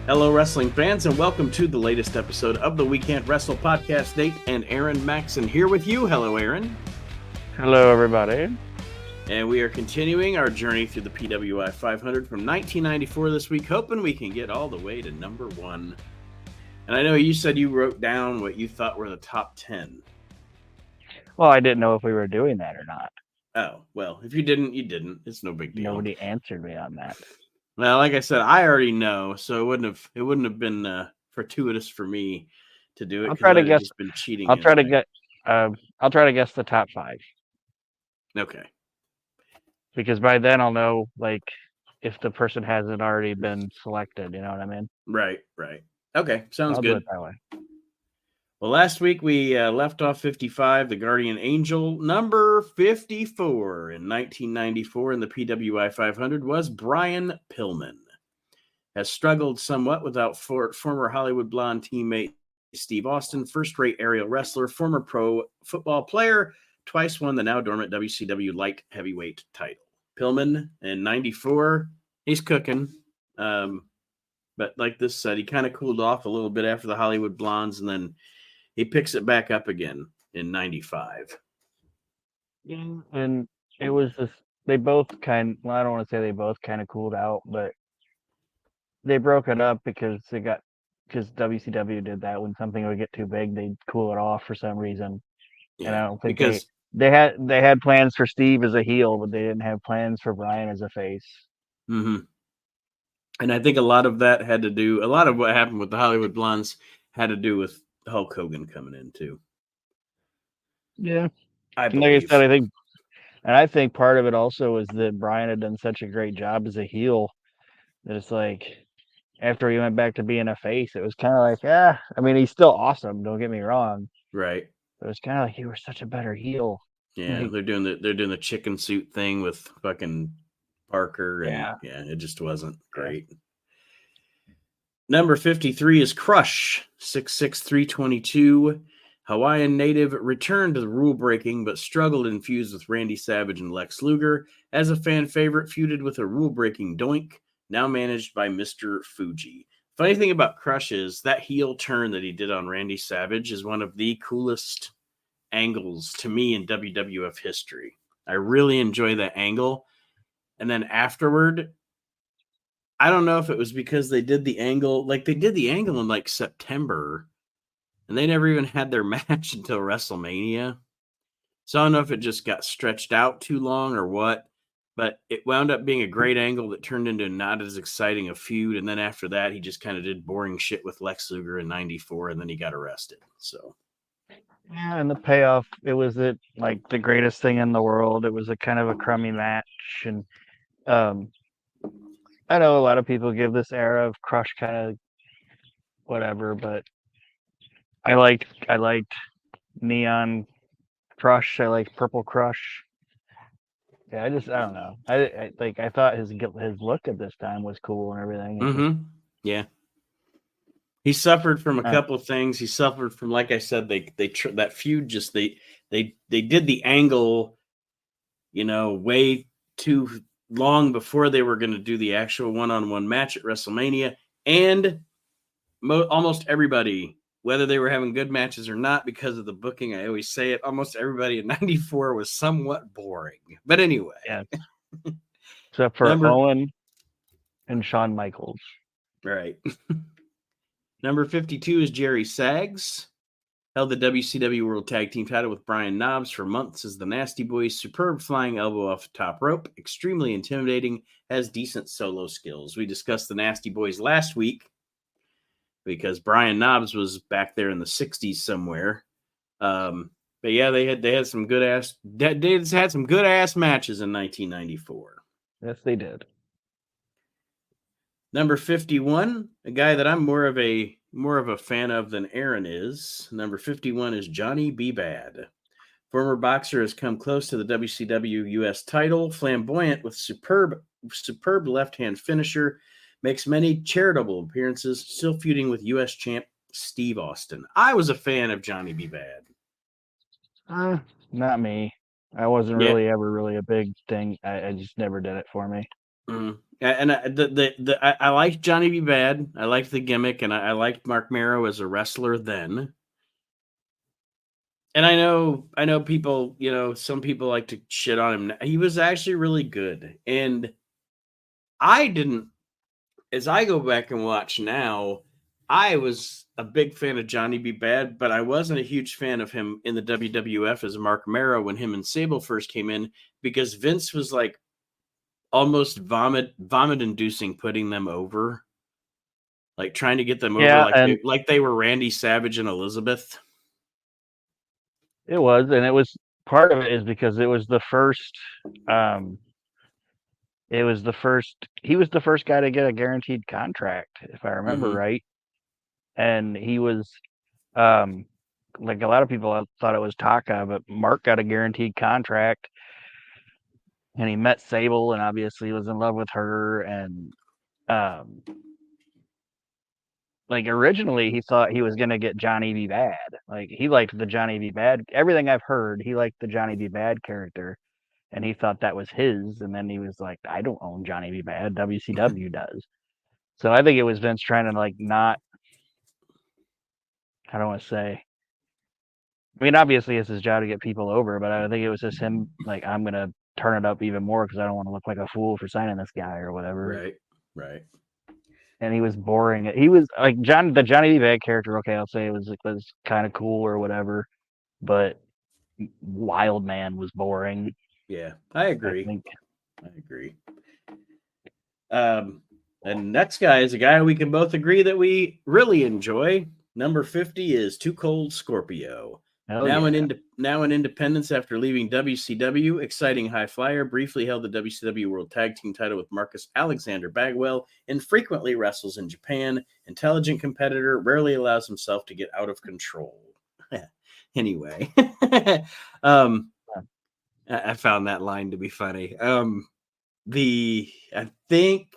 Hello, wrestling fans, and welcome to the latest episode of the We Can't Wrestle podcast. Nate and Aaron Maxon here with you. Hello, Aaron. Hello, everybody. And we are continuing our journey through the PWI 500 from 1994 this week, hoping we can get all the way to number 1. And I know you said you wrote down what you thought were the top 10. Well, I didn't know if we were doing that or not. Oh, well, if you didn't, you didn't. It's no big deal. Nobody answered me on that. Well, like I said, I already know, so it wouldn't have been fortuitous for me to do it. I'll try to guess. Just been cheating. I'll try to guess the top 5. Okay. Because by then I'll know, if the person hasn't already been selected. You know what I mean? Right. Okay, sounds good. Do it that way. Well, last week we left off 55, the Guardian Angel. Number 54 in 1994 in the PWI 500 was Brian Pillman. Has struggled somewhat without former Hollywood Blonde teammate Steve Austin, first-rate aerial wrestler, former pro football player, twice won the now dormant WCW light heavyweight title. Pillman in 94, he's cooking. But like this said, he kind of cooled off a little bit after the Hollywood Blondes, and then he picks it back up again in 95. Yeah, and it was this. They both I don't want to say they both kind of cooled out, but they broke it up because WCW did that. When something would get too big, they'd cool it off for some reason. Yeah, and I don't think because they had plans for Steve as a heel, but they didn't have plans for Brian as a face. Mm-hmm. And I think a lot of what happened with the Hollywood Blondes had to do with Hulk Hogan coming in too. Yeah, I believe. Like I said, I think part of it also is that Brian had done such a great job as a heel that it's like after he went back to being a face, it was kind of like, I mean, he's still awesome. Don't get me wrong. Right. But it's kind of like you were such a better heel. Yeah, they're doing the chicken suit thing with fucking Parker, and it just wasn't great. Number 53 is Crush, 6'6", 322. Hawaiian native returned to the rule-breaking, but struggled infused with Randy Savage and Lex Luger. As a fan favorite, feuded with a rule-breaking Doink, now managed by Mr. Fuji. Funny thing about Crush is that heel turn that he did on Randy Savage is one of the coolest angles to me in WWF history. I really enjoy that angle. And then afterward, I don't know if it was because they did the angle in September, and they never even had their match until WrestleMania. So I don't know if it just got stretched out too long or what, but it wound up being a great angle that turned into not as exciting a feud. And then after that, he just kind of did boring shit with Lex Luger in 94, and then he got arrested. So. Yeah, and the payoff, it was the greatest thing in the world. It was a kind of a crummy match, and I know a lot of people give this era of Crush kind of whatever, but I liked Neon Crush. I liked Purple Crush. Yeah, I don't know. I thought his look at this time was cool and everything. Mm-hmm. Yeah. He suffered from a couple of things. He suffered from, like I said, that feud just they did the angle, way too long before they were going to do the actual one-on-one match at WrestleMania, and almost everybody, whether they were having good matches or not, because of the booking, I always say it, almost everybody in 94 was somewhat boring. But anyway. Yeah. Except for Owen and Shawn Michaels. Right. Number 52 is Jerry Sags. Held the WCW World Tag Team title with Brian Knobbs for months as the Nasty Boys. Superb flying elbow off the top rope. Extremely intimidating. Has decent solo skills. We discussed the Nasty Boys last week because Brian Knobbs was back there in the 60s somewhere. But yeah, they had some good ass matches in 1994. Yes, they did. Number 51, a guy that I'm more of a fan of than Aaron is. Number 51 is Johnny B. Bad. Former boxer has come close to the WCW US title. Flamboyant with superb left-hand finisher. Makes many charitable appearances. Still feuding with US champ Steve Austin. I was a fan of Johnny B. Bad. Not me. I wasn't really ever really a big thing. I just never did it for me. Mm. And I liked Johnny B. Bad. I liked the gimmick, and I liked Mark Marrow as a wrestler then. And I know people, some people like to shit on him. He was actually really good. And I didn't, as I go back and watch now, I was a big fan of Johnny B. Bad, but I wasn't a huge fan of him in the WWF as Mark Marrow when him and Sable first came in, because Vince was like almost vomit inducing putting them over, like trying to get them over, Yeah, and like they were Randy Savage and Elizabeth. it was part of it is because it was the first. Um, it was the first. He was the first guy to get a guaranteed contract, if I remember Mm-hmm. right. And he was, um, like a lot of people thought it was Taka, but Mark got a guaranteed contract, and he met Sable, and obviously was in love with her, and um, like originally he thought he was gonna get Johnny B. Bad. Like he liked the Johnny B. Bad. Everything I've heard, he liked the Johnny B. Bad character, and he thought that was his. And then he was like, "I don't own Johnny B. Bad. WCW does." So I think it was Vince trying to like not. I don't want to say. I mean, obviously it's his job to get people over, but I think it was just him like, I'm gonna turn it up even more because I don't want to look like a fool for signing this guy or whatever. Right, right. And he was boring. He was like the Johnny B. Bad character. Okay, I'll say it was kind of cool or whatever, but Wild Man was boring. Yeah, I I agree. think. I agree. And next guy is a guy we can both agree that we really enjoy. Number 50 is Too Cold Scorpio. Hell yeah. Now in Independence after leaving WCW, exciting high flyer, briefly held the WCW World Tag Team title with Marcus Alexander Bagwell, and frequently wrestles in Japan. Intelligent competitor, rarely allows himself to get out of control. Anyway, I found that line to be funny. I think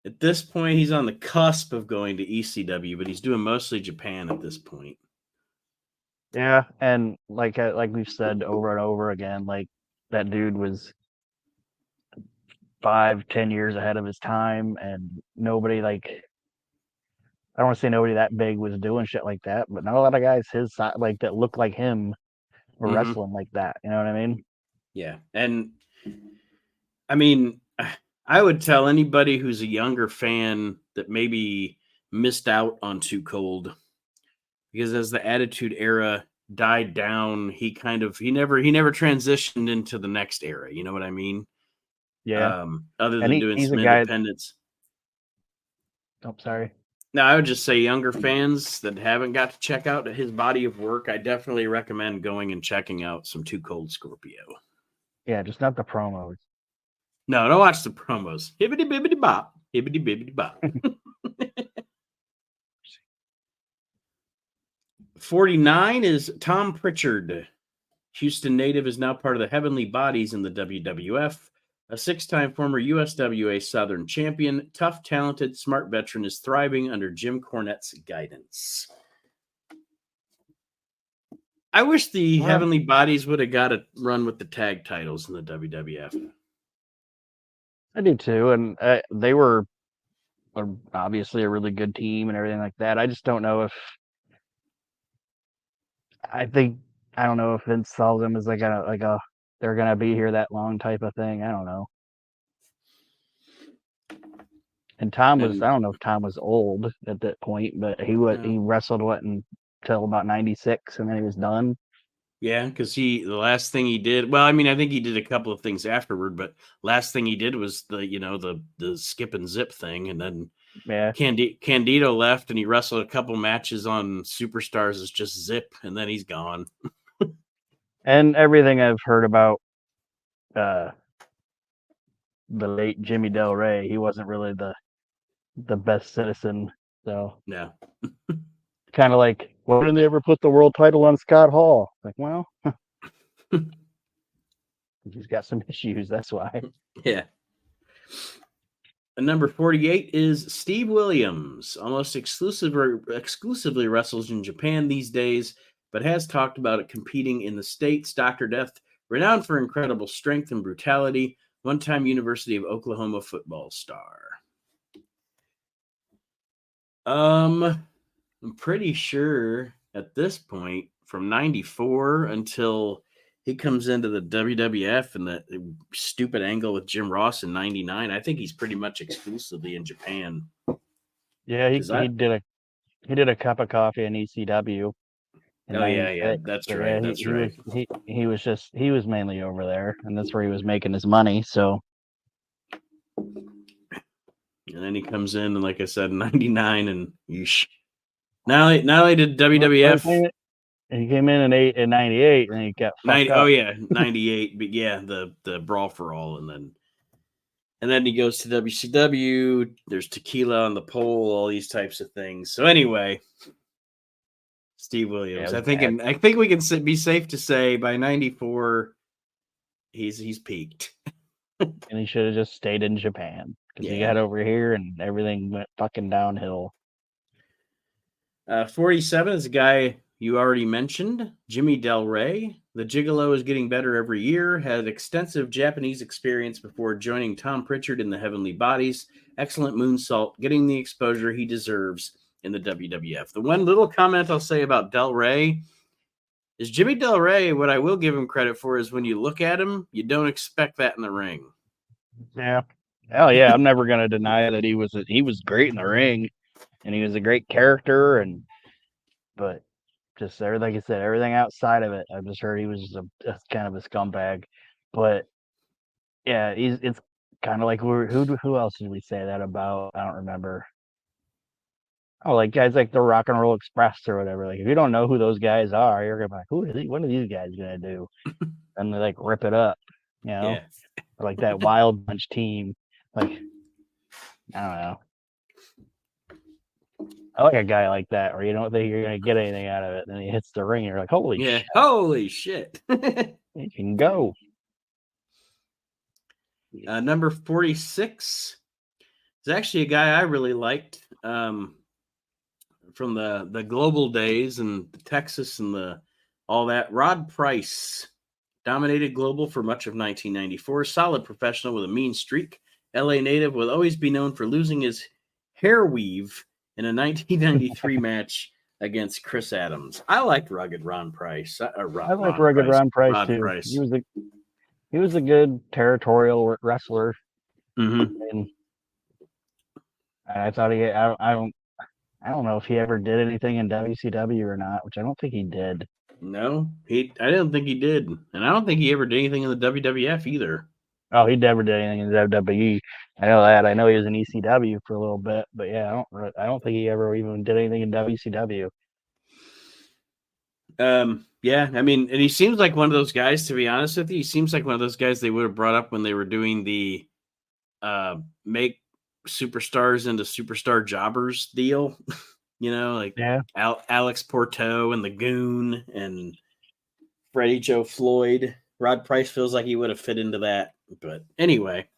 at this point he's on the cusp of going to ECW, but he's doing mostly Japan at this point. Yeah, and like we've said over and over again, like that dude was 5, 10 years ahead of his time, and nobody like I don't want to say nobody that big was doing shit like that, but not a lot of guys his size like that look like him were Mm-hmm. wrestling like that. You know what I mean? Yeah, and I mean, I would tell anybody who's a younger fan that maybe missed out on Too Cold, because as the Attitude Era died down, he never transitioned into the next era. You know what I mean? Yeah. Other And than doing he's a some guy. independents. Oh, sorry. Now, I would just say younger fans that haven't got to check out his body of work, I definitely recommend going and checking out some Too Cold Scorpio. Yeah, just not the promos. No, don't watch the promos. Hibbity bibbity bop. Hibbity bibbity bop. 49 is Tom Pritchard. Houston native is now part of the Heavenly Bodies in the WWF. A 6-time former USWA Southern champion, tough, talented, smart veteran is thriving under Jim Cornette's guidance. I wish the Heavenly Bodies would have got a run with the tag titles in the WWF. I do too, and they were obviously a really good team and everything like that. I just don't know if I don't know if Vince saw them as like a they're gonna be here that long type of thing. I don't know. And Tom was I don't know if Tom was old at that point, but he wrestled until about 96, and then he was done. Yeah, because the last thing he did, well, I mean, I think he did a couple of things afterward, but last thing he did was the skip and zip thing, and then Candido left, and he wrestled a couple matches on Superstars as just Zip, and then he's gone. And everything I've heard about the late Jimmy Del Rey, he wasn't really the best citizen. So no, kind of like, why didn't they ever put the world title on Scott Hall? Like, well, he's got some issues. That's why. Yeah. And number 48 is Steve Williams. Almost exclusively wrestles in Japan these days, but has talked about it competing in the States. Dr. Death, renowned for incredible strength and brutality, one-time University of Oklahoma football star. I'm pretty sure at this point, from 94 until he comes into the WWF and the stupid angle with Jim Ross in 99, I think he's pretty much exclusively in Japan. Yeah, he did a cup of coffee in ECW. Oh yeah, that's right. Yeah, that's right. He was mainly over there, and that's where he was making his money. So, and then he comes in, and like I said, 99, and yeesh. Now he did WWF. He came in 98, and he got fucked up. Oh yeah, 98. But yeah, the Brawl for All, and then he goes to WCW. There's tequila on the pole, all these types of things. So anyway, Steve Williams. I think we can be safe to say by 94, he's peaked. And he should have just stayed in Japan because he got over here and everything went fucking downhill. 47 is a guy you already mentioned, Jimmy Del Rey. The Gigolo is getting better every year. Had extensive Japanese experience before joining Tom Pritchard in the Heavenly Bodies. Excellent moonsault, getting the exposure he deserves in the WWF. The one little comment I'll say about Del Rey is Jimmy Del Rey, what I will give him credit for is when you look at him, you don't expect that in the ring. Yeah. Hell yeah, I'm never going to deny that he was great in the ring and he was a great character, but just like I said, everything outside of it, I just heard he was just a kind of a scumbag. But yeah, it's kind of like who else did we say that about? I don't remember. Oh, like guys like the Rock and Roll Express or whatever. Like if you don't know who those guys are, you're gonna be like, what are these guys gonna do? And they like rip it up, you know? Yeah. Or like that Wild Bunch team. Like I don't know. I like a guy like that, where you don't think you're gonna get anything out of it, and then he hits the ring, and you're like, holy shit. Holy shit. He can go. Number 46 is actually a guy I really liked from the global days and Texas and all that. Rod Price dominated global for much of 1994. Solid professional with a mean streak. LA native will always be known for losing his hair weave in a 1993 match against Chris Adams. I liked Rugged Ron Price. I like Rugged Ron Price too. Price. He was a good territorial wrestler. Mm-hmm. And I thought I don't know if he ever did anything in WCW or not, which I don't think he did. No, I didn't think he did, and I don't think he ever did anything in the WWF either. Oh, he never did anything in the WWE. I know that. I know he was in ECW for a little bit, but yeah, I don't think he ever even did anything in WCW. Yeah, I mean, and he seems like one of those guys, to be honest with you. He seems like one of those guys they would have brought up when they were doing the make superstars into superstar jobbers deal. You know, like Alex Porto and the Goon and Freddie Joe Floyd. Rod Price feels like he would have fit into that. But anyway,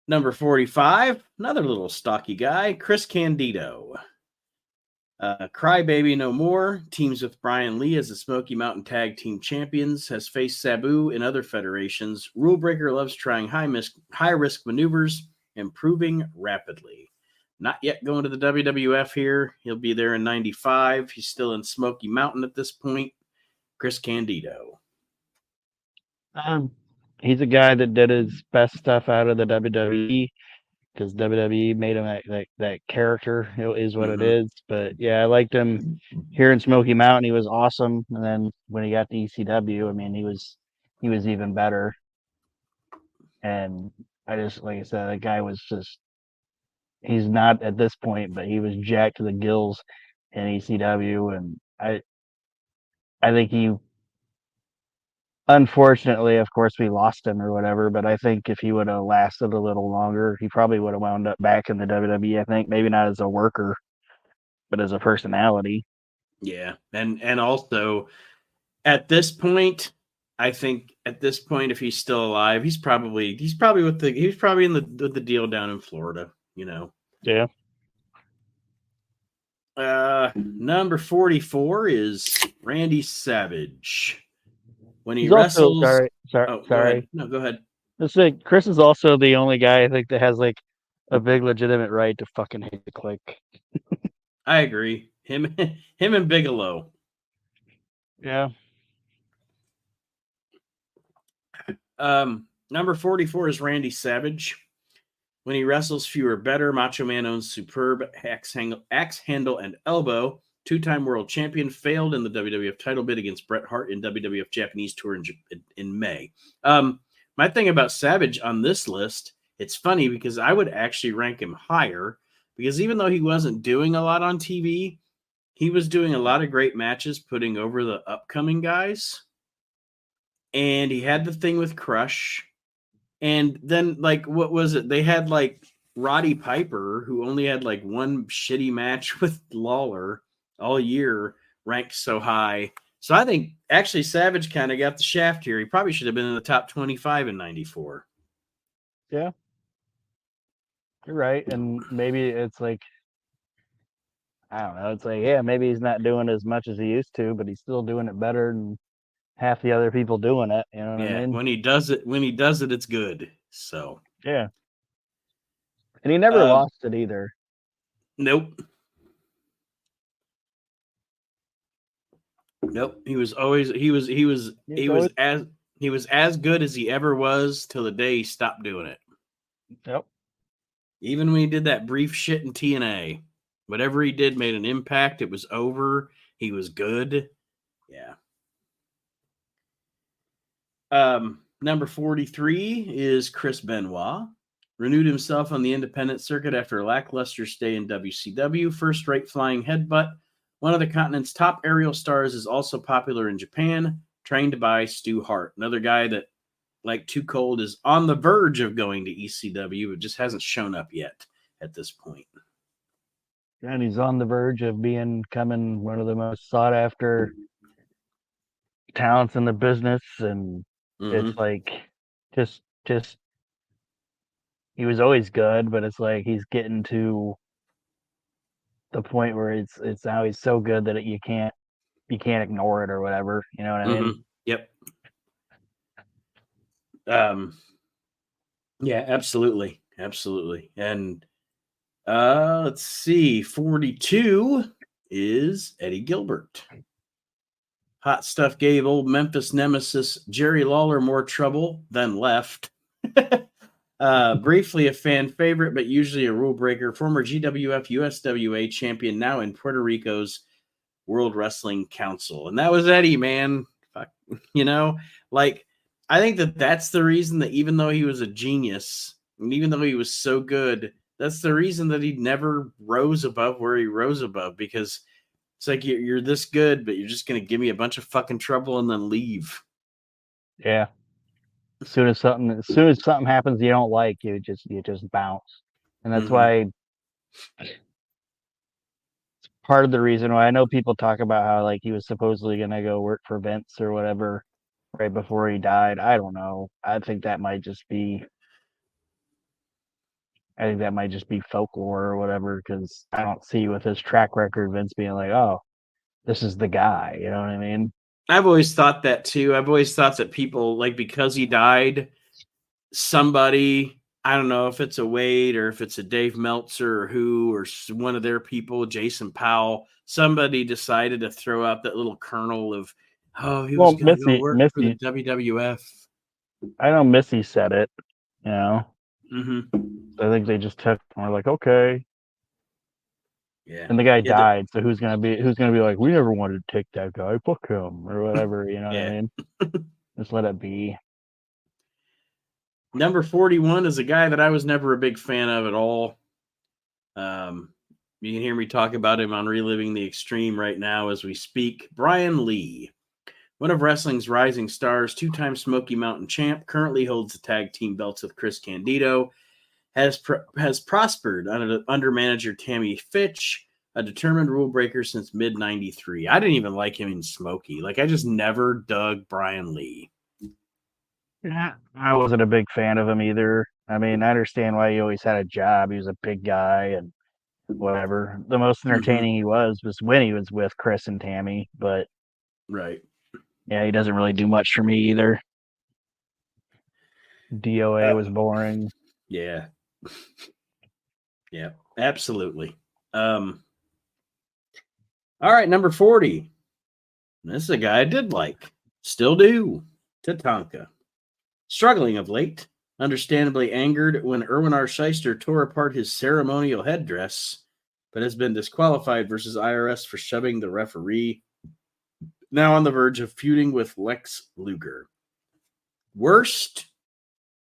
number 45, another little stocky guy, Chris Candido. Crybaby No More teams with Brian Lee as the Smoky Mountain Tag Team Champions, has faced Sabu in other federations. Rulebreaker loves trying high-risk maneuvers, improving rapidly. Not yet going to the WWF here. He'll be there in 95. He's still in Smoky Mountain at this point. Chris Candido. He's a guy that did his best stuff out of the WWE because WWE made him that character. It is what it is. But yeah, I liked him here in Smoky Mountain. He was awesome. And then when he got to ECW, I mean, he was even better. And I just, like I said, that guy was just, he's not at this point, but he was jacked to the gills in ECW. And I think he, unfortunately, of course, we lost him or whatever, but I think if he would have lasted a little longer, he probably would have wound up back in the WWE. I think maybe not as a worker, but as a personality. Yeah, and also at this point, I think at this point, if he's still alive, he's probably in the deal down in Florida. You know. Yeah. Number 44 is Randy Savage. When he he's wrestles, Sorry, Oh, go ahead. sorry. No, go ahead. Let's say Chris is also the only guy I think that has like a big legitimate right to fucking hate the click. I agree. Him, him, and Bigelow. Yeah. Number 44 is Randy Savage. When he wrestles, fewer better. Macho Man owns superb axe handle and elbow. Two-time world champion, failed in the WWF title bid against Bret Hart in WWF Japanese tour in May. My thing about Savage on this list, it's funny because I would actually rank him higher because even though he wasn't doing a lot on TV, he was doing a lot of great matches, putting over the upcoming guys. And he had the thing with Crush. And then, like, what was it? They had, like, Roddy Piper, who only had, like, one shitty match with Lawler all year, ranked so high. So I think, actually, Savage kind of got the shaft here. He probably should have been in the top 25 in 94. Yeah. You're right. And maybe it's like, I don't know. It's like, yeah, maybe he's not doing as much as he used to, but he's still doing it better than half the other people doing it. You know what I Yeah, mean? when he does it, it's good. So, Yeah. And he never lost it either. Nope. Nope. He was as good as he ever was till the day he stopped doing it. Yep. Even when he did that brief shit in TNA, whatever he did made an impact. It was over. He was good. Yeah. Number 43 is Chris Benoit. Renewed himself on the independent circuit after a lackluster stay in WCW. First-rate flying headbutt. One of the continent's top aerial stars, is also popular in Japan. Trained by Stu Hart. Another guy that, like Too Cold, is on the verge of going to ECW, but just hasn't shown up yet at this point. And he's on the verge of becoming one of the most sought after talents in the business. And it's like, just he was always good, but it's like he's getting to the point where it's now he's so good that you can't ignore it or whatever. You know what I mean? Yep. Yeah, absolutely. Absolutely. And let's see. 42 is Eddie Gilbert. Hot Stuff gave old Memphis nemesis Jerry Lawler more trouble than left. Briefly a fan favorite, but usually a rule breaker. Former GWF USWA champion, now in Puerto Rico's World Wrestling Council. And that was Eddie, man. Fuck, like, I think that's the reason that even though he was a genius, and even though he was so good, that's the reason that he never rose above where he rose above, because it's like you're this good, but you're just going to give me a bunch of fucking trouble and then leave. Yeah. As soon as something happens you don't like, you just bounce. And that's why part of the reason why I know people talk about how like he was supposedly going to go work for Vince or whatever right before he died. I don't know. I think that might just be folklore or whatever, because I don't see with his track record Vince being like, oh, this is the guy. You know what I mean? I've always thought that too. I've always thought that people, like, because he died, somebody, I don't know if it's a Wade or if it's a Dave Meltzer or who, or one of their people, Jason Powell, somebody decided to throw out that little kernel of, he was going to go work for the WWF. I know Missy said it, you know. I think they just took, and were like, okay. Yeah. And the guy died, so who's gonna be like, we never wanted to take that guy, fuck him, or whatever, you know what I mean? Just let it be. Number 41 is a guy that I was never a big fan of at all. You can hear me talk about him on Reliving the Extreme right now as we speak. Brian Lee, one of wrestling's rising stars, two-time Smoky Mountain champ, currently holds the tag team belts with Chris Candido, has prospered under manager Tammy Fitch, a determined rule breaker since mid-93. I didn't even like him in Smoky. Like, I just never dug Brian Lee. Yeah, I wasn't a big fan of him either. I mean, I understand why he always had a job. He was a big guy and whatever. The most entertaining he was when he was with Chris and Tammy, but right. Yeah, he doesn't really do much for me either. DOA was boring. Yeah. Yeah, absolutely. All right, number 40. This is a guy I did like. Still do. Tatanka. Struggling of late, understandably angered when Erwin R. Shyster tore apart his ceremonial headdress, but has been disqualified versus IRS for shoving the referee. Now on the verge of feuding with Lex Luger. Worst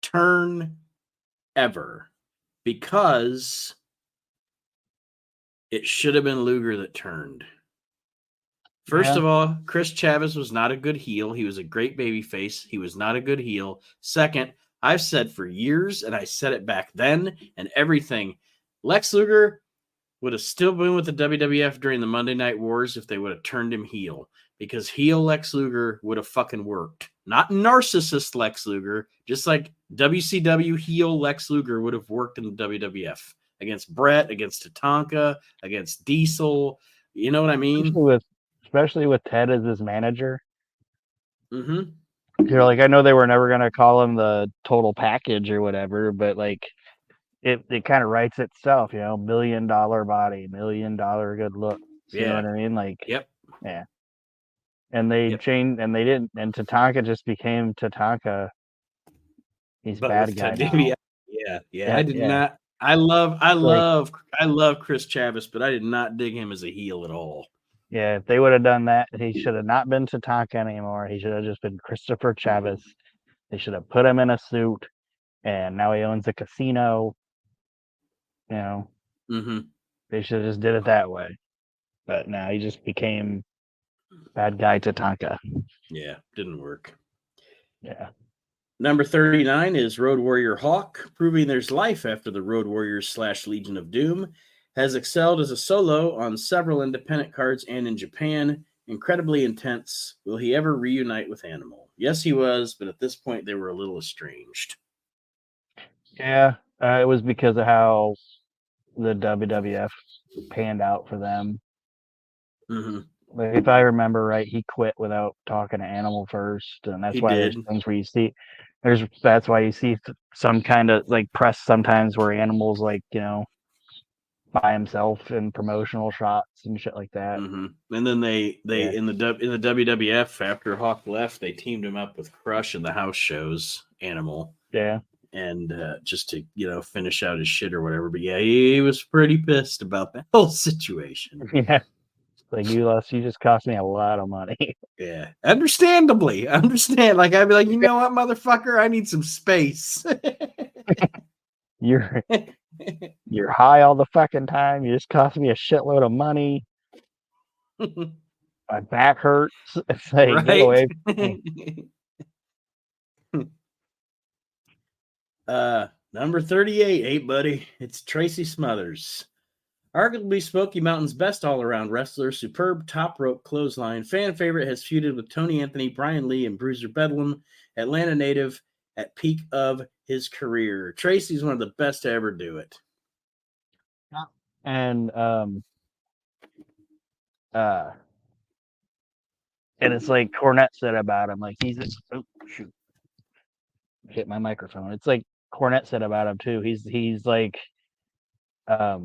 turn ever, because it should have been Luger that turned. First of all, Chris Chavez was not a good heel. He was a great babyface. He was not a good heel. Second, I've said for years, and I said it back then and everything, Lex Luger would have still been with the WWF during the Monday Night Wars if they would have turned him heel, because heel Lex Luger would have fucking worked. Not narcissist Lex Luger, just like WCW heel Lex Luger would have worked in the WWF against Brett, against Tatanka, against Diesel. You know what I mean? Especially with Ted as his manager. Mm-hmm. You're like, I know they were never going to call him the total package or whatever, but like it kind of writes itself, you know, $1 million body, $1 million good look. You know what I mean? Like, yep. Yeah. And they changed, and they didn't, and Tatanka just became Tatanka. He's But bad guy now. Yeah. I did not. I love Chris Chavez, but I did not dig him as a heel at all. Yeah, if they would have done that, he should have not been Tatanka anymore. He should have just been Christopher Chavez. They should have put him in a suit, and now he owns a casino. You know, They should have just did it that way. But now he just became bad guy Tatanka. Yeah, didn't work. Yeah. Number 39 is Road Warrior Hawk, proving there's life after the Road Warriors / Legion of Doom. Has excelled as a solo on several independent cards and in Japan. Incredibly intense. Will he ever reunite with Animal? Yes, he was, but at this point they were a little estranged. Yeah, it was because of how the WWF panned out for them. Mm-hmm. Like, if I remember right, he quit without talking to Animal first, and that's why there's things where you see that's why you see some kind of like press sometimes where Animal's like, you know, by himself in promotional shots and shit like that. Mm-hmm. And then they in the WWF, after Hawk left, they teamed him up with Crush in the house shows, Animal. Yeah. And just to, you know, finish out his shit or whatever. But yeah, he was pretty pissed about that whole situation. Yeah. Like, you just cost me a lot of money. Yeah. Understandably. Like, I'd be like, you know what, motherfucker? I need some space. You're high all the fucking time. You just cost me a shitload of money. My back hurts. It's like, right? Get away from me. Number 38, hey buddy, it's Tracy Smothers. Arguably Smoky Mountain's best all-around wrestler, superb top rope clothesline, fan favorite, has feuded with Tony Anthony, Brian Lee, and Bruiser Bedlam, Atlanta native at peak of his career. Tracy's one of the best to ever do it. And it's like Cornette said about him, like hit my microphone. It's like Cornette said about him too. He's like a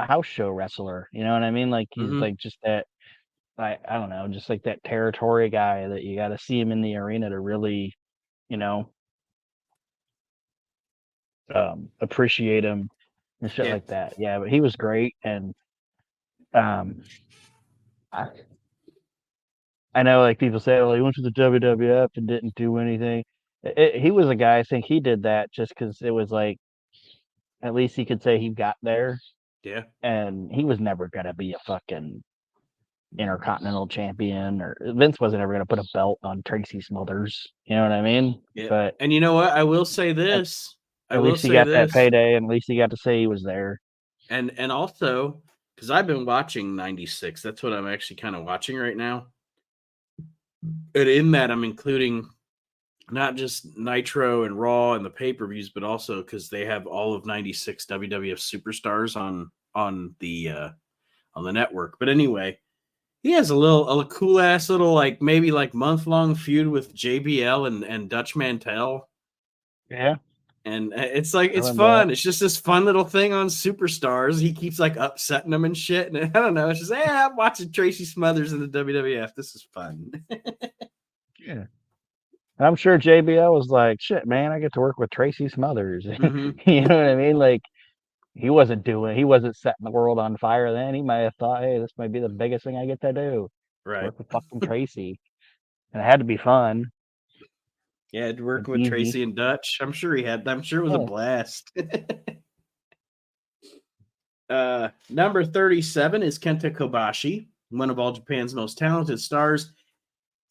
house show wrestler. You know what I mean? Like, he's like just that. I don't know, just like that territory guy that you got to see him in the arena to really, you know, appreciate him and shit like that. Yeah, but he was great, and I know, like, people say, well, he went to the WWF and didn't do anything. He was a guy, I think he did that just because it was like, at least he could say he got there. Yeah. And he was never going to be a fucking Intercontinental champion, or Vince wasn't ever going to put a belt on Tracy Smothers. You know what I mean? Yeah. And you know what? I will say this. At least he got that payday, and at least he got to say he was there. And also, because I've been watching 96. That's what I'm actually kind of watching right now. And in that, I'm including not just Nitro and Raw and the pay-per-views, but also because they have all of 96 WWF superstars on the network. But anyway, He has a cool ass little like maybe like month-long feud with JBL and Dutch Mantel. Yeah. And it's like, I it's remember fun. that. It's just this fun little thing on Superstars. He keeps like upsetting them and shit. And I don't know. It's just, I'm watching Tracy Smothers in the WWF. This is fun. Yeah. And I'm sure JBL was like, shit, man, I get to work with Tracy Smothers. Mm-hmm. You know what I mean? Like, he wasn't setting the world on fire then. He might have thought, hey, this might be the biggest thing I get to do. Right. Work with fucking Tracy. And it had to be fun Yeah, and working with easy. Tracy and Dutch. I'm sure it was a Yeah. blast. Number 37 is Kenta Kobashi, one of All Japan's most talented stars,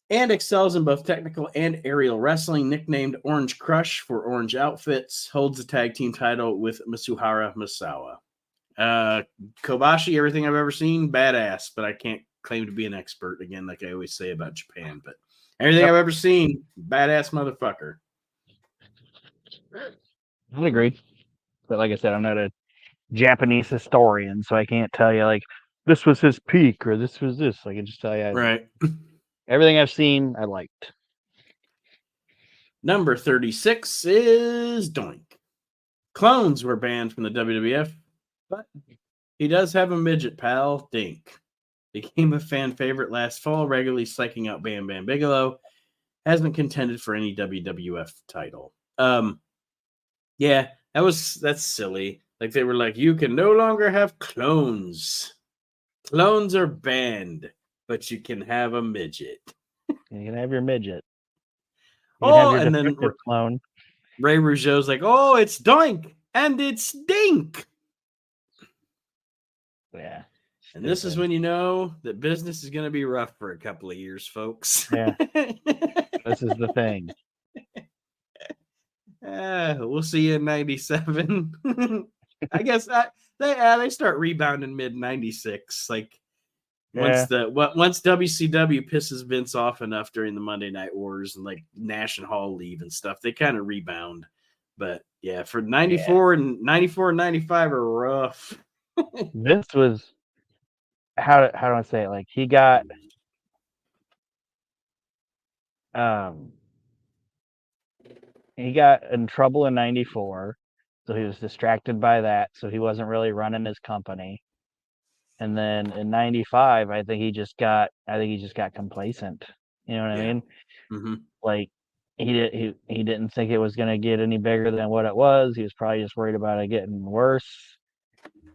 and excels in both technical and aerial wrestling. Nicknamed Orange Crush for orange outfits, holds the tag team title with Mitsuhara Misawa. Kobashi, everything I've ever seen, badass, but I can't claim to be an expert, again, like I always say about Japan. But everything Yep. I've ever seen, badass motherfucker. I agree. But like I said, I'm not a Japanese historian, so I can't tell you like this was his peak or this was this. I can just tell you Right. everything I've seen, I liked. Number 36 is Doink. Clones were banned from the WWF, but he does have a midget pal, Dink. Became a fan favorite last fall, regularly psyching out Bam Bam Bigelow. Hasn't contended for any WWF title. Yeah, that's silly. Like they were like, you can no longer have clones. Clones are banned, but you can have a midget. You can have your midget. You can have Oh, your and then defective clone. Ray Rougeau's like, oh, it's Doink and it's Dink. Yeah. And this is when you know that business is going to be rough for a couple of years, folks. Yeah. This is the thing. We'll see you in 97. I guess they start rebounding mid 96. Like once WCW pisses Vince off enough during the Monday Night Wars and like Nash and Hall leave and stuff, they kind of rebound. But yeah, for 94 and 95 are rough. This was how do I say it? Like he got in trouble in 94, so he was distracted by that, so he wasn't really running his company. And then in 95, I think he just got complacent. You know what I mean? Mm-hmm. Like he didn't think it was going to get any bigger than what it was. He was probably just worried about it getting worse.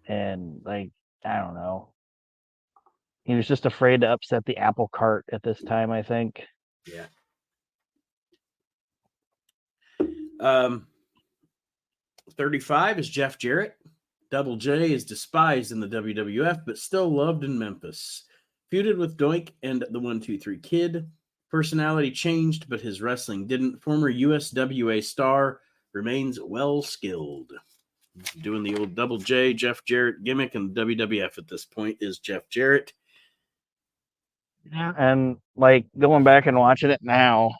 And like I don't know. He was just afraid to upset the apple cart at this time, I think. Yeah. 35 is Jeff Jarrett. Double J is despised in the WWF, but still loved in Memphis. Feuded with Doink and the 1-2-3 Kid. Personality changed, but his wrestling didn't. Former USWA star, remains well skilled. Doing the old Double J, Jeff Jarrett gimmick, and WWF at this point is Jeff Jarrett. Yeah, and like going back and watching it now,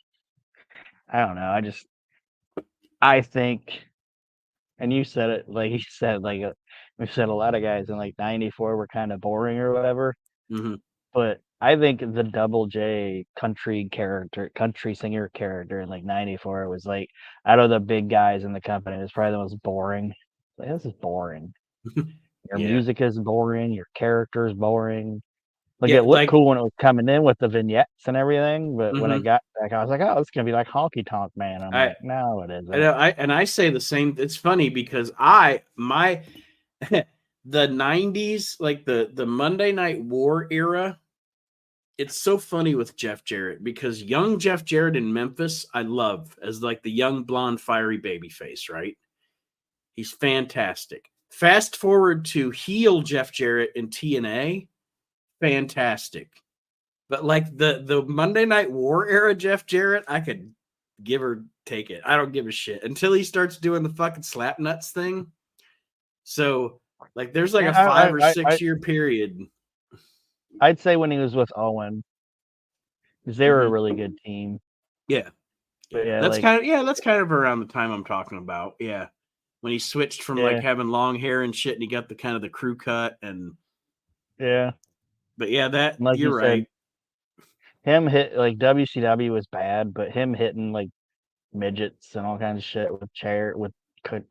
I don't know. I think, and you said it like you said, like we've said a lot of guys in like '94 were kind of boring or whatever. Mm-hmm. But I think the Double J country singer character in like '94 was like out of the big guys in the company, it was probably the most boring. Like this is boring. Your music is boring. Your character is boring. Like it looked cool when it was coming in with the vignettes and everything, but when it got back, I was like, "Oh, it's gonna be like Honky Tonk Man." I'm like, "No, it isn't." I say the same. It's funny because the '90s, like the Monday Night War era, it's so funny with Jeff Jarrett because young Jeff Jarrett in Memphis, I love as like the young blonde fiery baby face, right? He's fantastic. Fast forward to heel Jeff Jarrett in TNA, fantastic. But like the Monday Night War era Jeff Jarrett, I could give or take it. I don't give a shit until he starts doing the fucking slap nuts thing. So like there's like a 5 or 6 year period. I'd say when he was with Owen, because they were a really good team. Yeah. But yeah, that's kind of around the time I'm talking about. Yeah. When he switched from like having long hair and shit and he got the kind of the crew cut and yeah. But yeah, that Like you you're said, right. him hit like WCW was bad, but him hitting like midgets and all kinds of shit with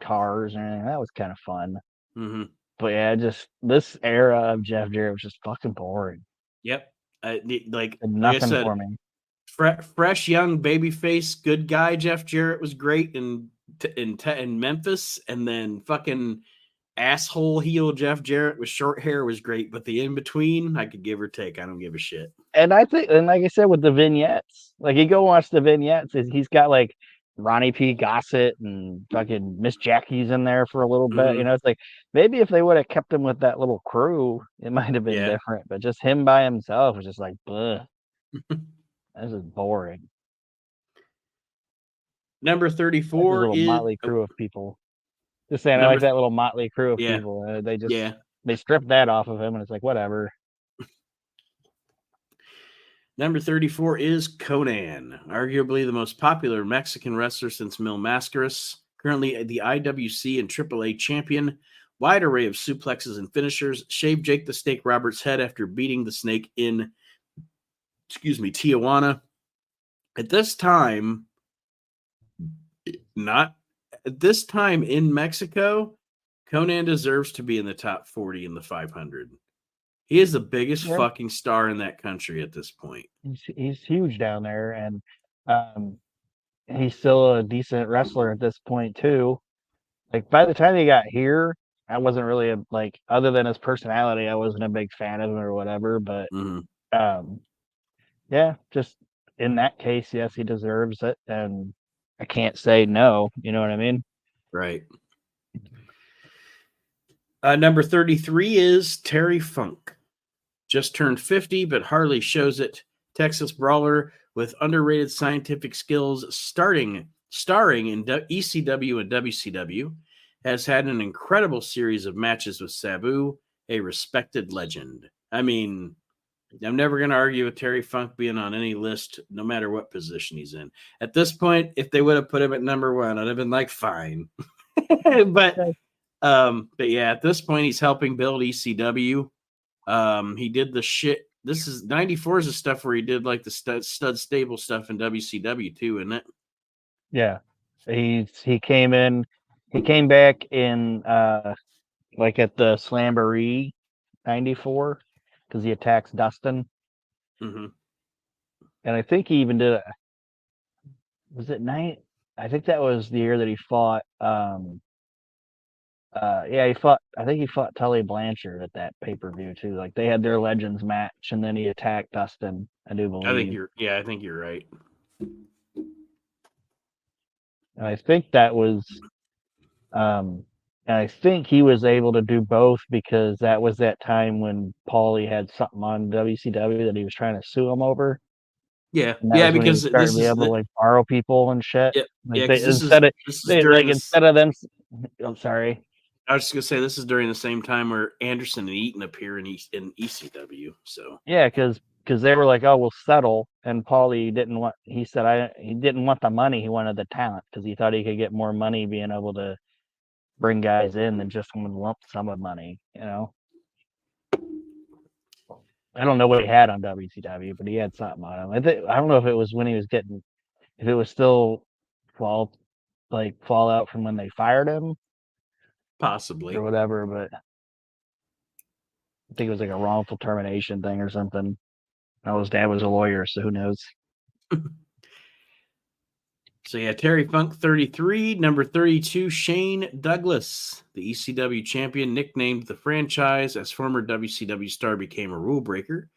cars and everything, that was kind of fun. Mm-hmm. But yeah, just this era of Jeff Jarrett was just fucking boring. Yep. Like Did I nothing said, for me. fresh young babyface good guy Jeff Jarrett was great in Memphis, and then fucking asshole heel Jeff Jarrett with short hair was great, but the in between I could give or take. I don't give a shit. And I think, and like I said, with the vignettes, like you go watch the vignettes, he's got like Ronnie P. Gossett and fucking Miss Jackie's in there for a little bit. Mm-hmm. It's like maybe if they would have kept him with that little crew, it might have been Yeah. different. But just him by himself was just like, bleh, this is boring. Number I like this 34 little is motley crew of people. Just saying, I number like that little motley crew of yeah. people. Yeah. They stripped that off of him, and it's like whatever. Number 34 is Conan, arguably the most popular Mexican wrestler since Mil Mascaras, currently the IWC and AAA champion. Wide array of suplexes and finishers. Shaved Jake the Snake Roberts' head after beating the Snake in, Tijuana. At this time, not at this time in Mexico, Conan deserves to be in the top 40 in the 500. He is the biggest Yeah, fucking star in that country at this point. he's huge down there, and um, he's still a decent wrestler at this point too. Like by the time he got here, I wasn't really like other than his personality, I wasn't a big fan of him or whatever. But Mm-hmm. um, yeah, just in that case, yes, he deserves it, and I can't say no. You know what I mean? Right. Number 33 is Terry Funk. Just turned 50, but hardly shows it. Texas brawler with underrated scientific skills, starring in ECW and WCW, has had an incredible series of matches with Sabu, a respected legend. I mean, I'm never going to argue with Terry Funk being on any list, no matter what position he's in. At this point, if they would have put him at number one, I'd have been like, fine. But yeah, at this point, he's helping build ECW. He did the shit. This is 94 is the stuff where he did like the stud stable stuff in WCW too, isn't it? Yeah, he came in, he came back in like at the Slamboree '94 because he attacks Dustin, Mm-hmm. and I think he even did. Was it night? I think that was the year that he fought. Yeah, he fought. I think he fought Tully Blanchard at that pay per view too. Like they had their Legends match, and then he attacked Dustin. I do believe. I think you're right. And I think that was. And I think he was able to do both because that was that time when Paulie had something on WCW that he was trying to sue him over. Yeah, And that yeah, was when he because was starting to be able to like borrow people and shit. yeah, Like yeah, they because this is during this. instead of them, I'm sorry. I was just gonna say this is during the same time where Anderson and Eaton appear in ECW. So Yeah, because they were like, oh, we'll settle, and Paulie didn't want. He said he didn't want the money. He wanted the talent because he thought he could get more money being able to bring guys in than just one lump sum of money. I don't know what he had on WCW, but he had something on him. I don't know if it was when he was getting, if it was still fall fallout from when they fired him or possibly. whatever, but I think it was like a wrongful termination thing or something. Oh, his dad was a lawyer, so who knows? So yeah, Terry Funk 33, number 32, Shane Douglas, the ECW champion, nicknamed the franchise as former WCW star became a rule breaker,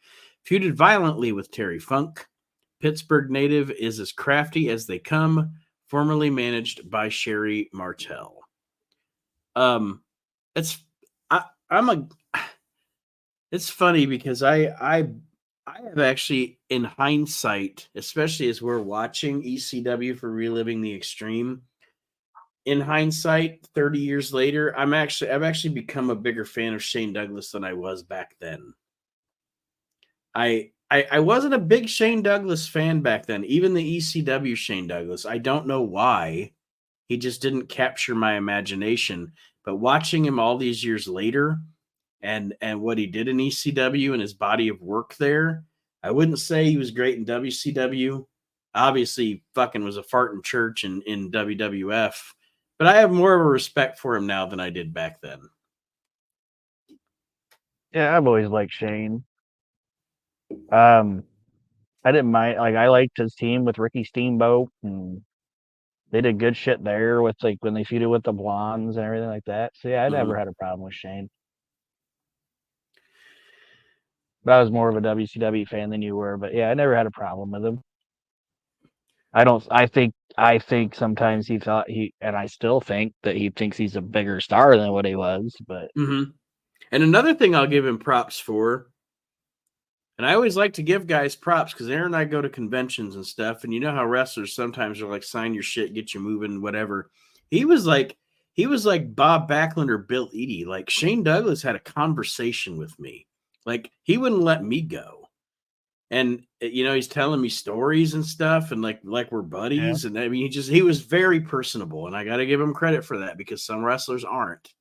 feuded violently with Terry Funk. Pittsburgh native is as crafty as they come, formerly managed by Sherry Martel. It's I, I'm a it's funny because I have actually, in hindsight, especially as we're watching ECW for Reliving the Extreme, in hindsight, 30 years later, I've actually become a bigger fan of Shane Douglas than I was back then. I wasn't a big Shane Douglas fan back then, even the ECW Shane Douglas. I don't know why. He just didn't capture my imagination. But watching him all these years later, and what he did in ECW and his body of work there. I wouldn't say he was great in WCW. Obviously, fucking was a fart in church in WWF, but I have more of a respect for him now than I did back then. Yeah, I've always liked Shane. I didn't mind. Like, I liked his team with Ricky Steamboat, and they did good shit there with like when they feuded with the Blondes and everything like that. So yeah, I never had a problem with Shane. But I was more of a WCW fan than you were. But yeah, I never had a problem with him. I don't. I think sometimes he thought and I still think that he thinks he's a bigger star than what he was. But And another thing I'll give him props for, and I always like to give guys props because Aaron and I go to conventions and stuff, and you know how wrestlers sometimes are like, sign your shit, get you moving, whatever. He was like Bob Backlund or Bill Eadie. Like Shane Douglas had a conversation with me. Like he wouldn't let me go. And he's telling me stories and stuff, and like we're buddies. yeah. And I mean, he was very personable, and I got to give him credit for that because some wrestlers aren't.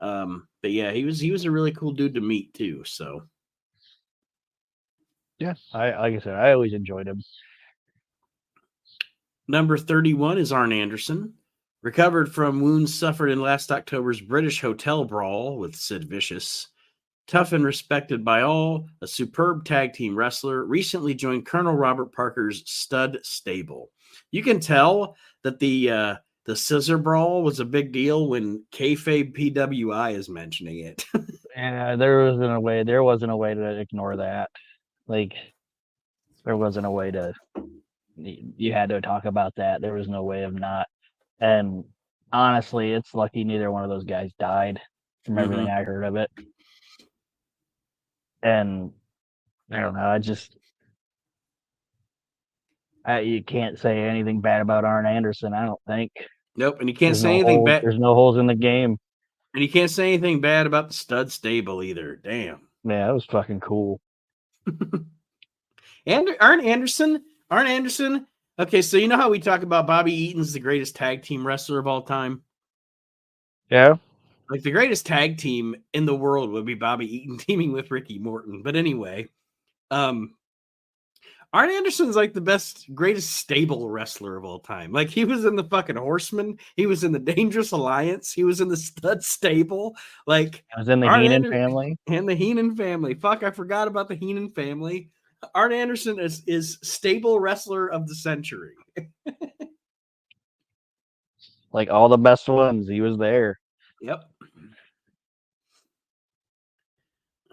But yeah, he was a really cool dude to meet too. So Yeah, I like I said, I always enjoyed him. Number 31 is Arn Anderson. Recovered from wounds suffered in last October's British hotel brawl with Sid Vicious. Tough and respected by all, a superb tag team wrestler, recently joined Colonel Robert Parker's stud stable. You can tell that the scissor brawl was a big deal when kayfabe PWI is mentioning it. Yeah, there wasn't a way to ignore that. Like, there wasn't a way to. You had to talk about that. There was no way of not. And honestly, it's lucky neither one of those guys died from everything I heard of it. And I don't know. You can't say anything bad about Arn Anderson. I don't think. Nope, and you can't say anything bad. There's no holes in the game. And you can't say anything bad about the stud stable either. Damn. Yeah, that was fucking cool. And Arn Anderson. Okay, so you know how we talk about Bobby Eaton's the greatest tag team wrestler of all time? Yeah. Like the greatest tag team in the world would be Bobby Eaton teaming with Ricky Morton. But anyway, Arn Anderson's like the greatest stable wrestler of all time. Like he was in the fucking Horsemen. He was in the Dangerous Alliance. He was in the Stud Stable. Like I was in the Heenan family. And the Heenan family. Fuck, I forgot about the Heenan family. Arn Anderson is stable wrestler of the century. Like all the best ones, he was there. Yep.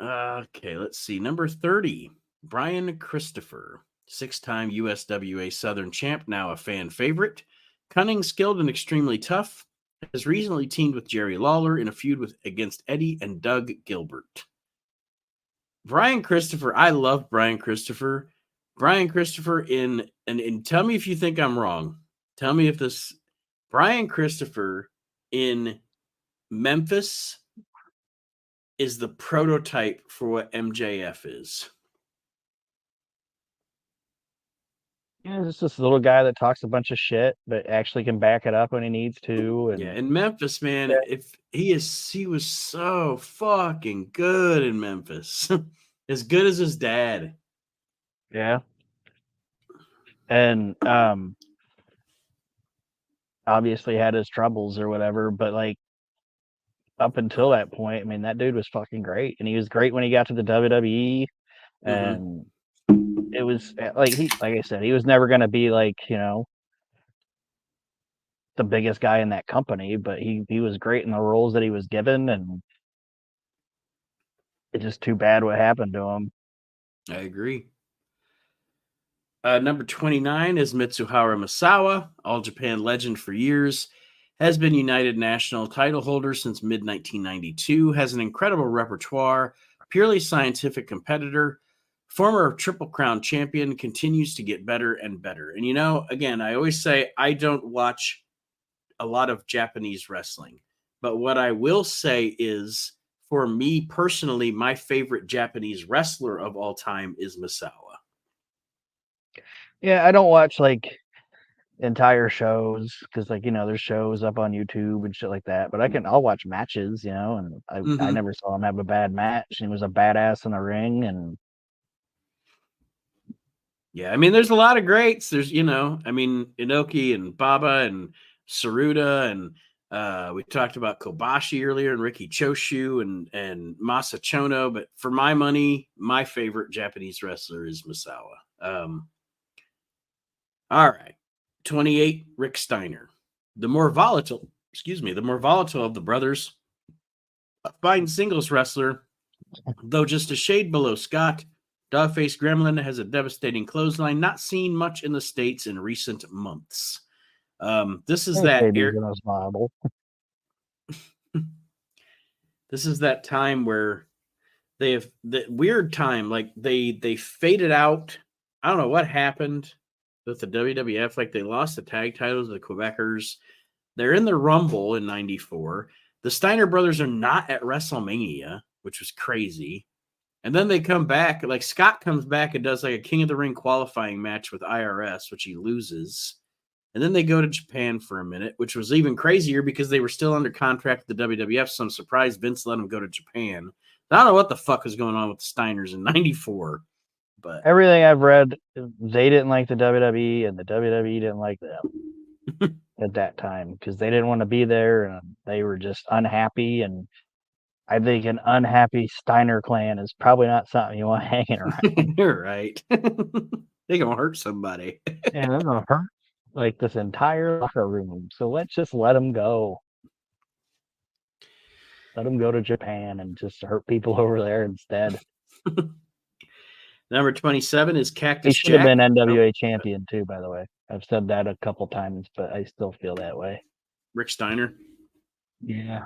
Okay, let's see. Number 30, Brian Christopher, 6-time USWA Southern champ, now a fan favorite. Cunning, skilled, and extremely tough. Has recently teamed with Jerry Lawler in a feud against Eddie and Doug Gilbert. Brian Christopher, I love Brian Christopher. Brian Christopher and tell me if you think I'm wrong. Tell me if this Brian Christopher in Memphis is the prototype for what MJF is. Yeah, it's this little guy that talks a bunch of shit, but actually can back it up when he needs to. And yeah, in Memphis, man, if he was so fucking good in Memphis. As good as his dad. Yeah. And obviously had his troubles or whatever, but like up until that point, I mean, that dude was fucking great. And he was great when he got to the WWE. And it was like I said, he was never gonna be like, the biggest guy in that company, but he was great in the roles that he was given, and it's just too bad what happened to him. I agree. Number 29 is Mitsuharu Misawa, All Japan legend for years, has been United National title holder since mid-1992, has an incredible repertoire, purely scientific competitor, former Triple Crown champion, continues to get better and better. And again, I always say I don't watch a lot of Japanese wrestling, but what I will say is, for me personally, my favorite Japanese wrestler of all time is Misawa. Yeah, I don't watch like entire shows because, like, there's shows up on YouTube and shit like that. But I'll watch matches, and I never saw him have a bad match. He was a badass in the ring, and Yeah, I mean, there's a lot of greats. There's, Inoki and Baba and Saruta, and we talked about Kobashi earlier, and Riki Choshu and Masa Chono. But for my money, my favorite Japanese wrestler is Misawa. All right, 28, Rick Steiner, the more volatile of the brothers, a fine singles wrestler, though just a shade below Scott. Dogface Gremlin has a devastating clothesline, not seen much in the States in recent months. This is that this is that time where they have the weird time, like they faded out. I don't know what happened with the WWF. Like they lost the tag titles to the Quebecers. They're in the Rumble in '94. The Steiner brothers are not at WrestleMania, which was crazy. And then they come back, like Scott comes back and does like a King of the Ring qualifying match with IRS, which he loses. And then they go to Japan for a minute, which was even crazier because they were still under contract with the WWF. So I'm surprised Vince let them go to Japan. I don't know what the fuck was going on with the Steiners in '94, but everything I've read, they didn't like the WWE, and the WWE didn't like them at that time because they didn't want to be there, and they were just unhappy. And I think an unhappy Steiner clan is probably not something you want hanging around. You're right. They gonna hurt somebody. Yeah, they're gonna hurt like this entire locker room. So let's just let them go. Let them go to Japan and just hurt people over there instead. Number 27 is Cactus He should have Jack. been NWA champion too, by the way. I've said that a couple times, but I still feel that way. Rick Steiner. Yeah.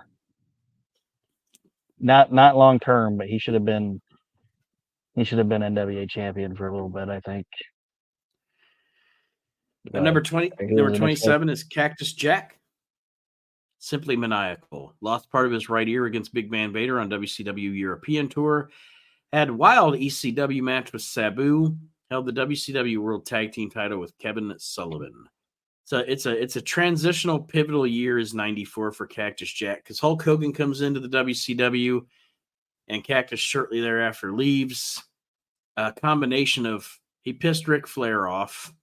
Not long term, but he should have been NWA champion for a little bit, I think. Number 27 is Cactus Jack. Simply maniacal. Lost part of his right ear against Big Van Vader on WCW European Tour. Had wild ECW match with Sabu. Held the WCW World Tag Team title with Kevin Sullivan. So it's a transitional pivotal year is '94 for Cactus Jack because Hulk Hogan comes into the WCW and Cactus shortly thereafter leaves. A combination of he pissed Ric Flair off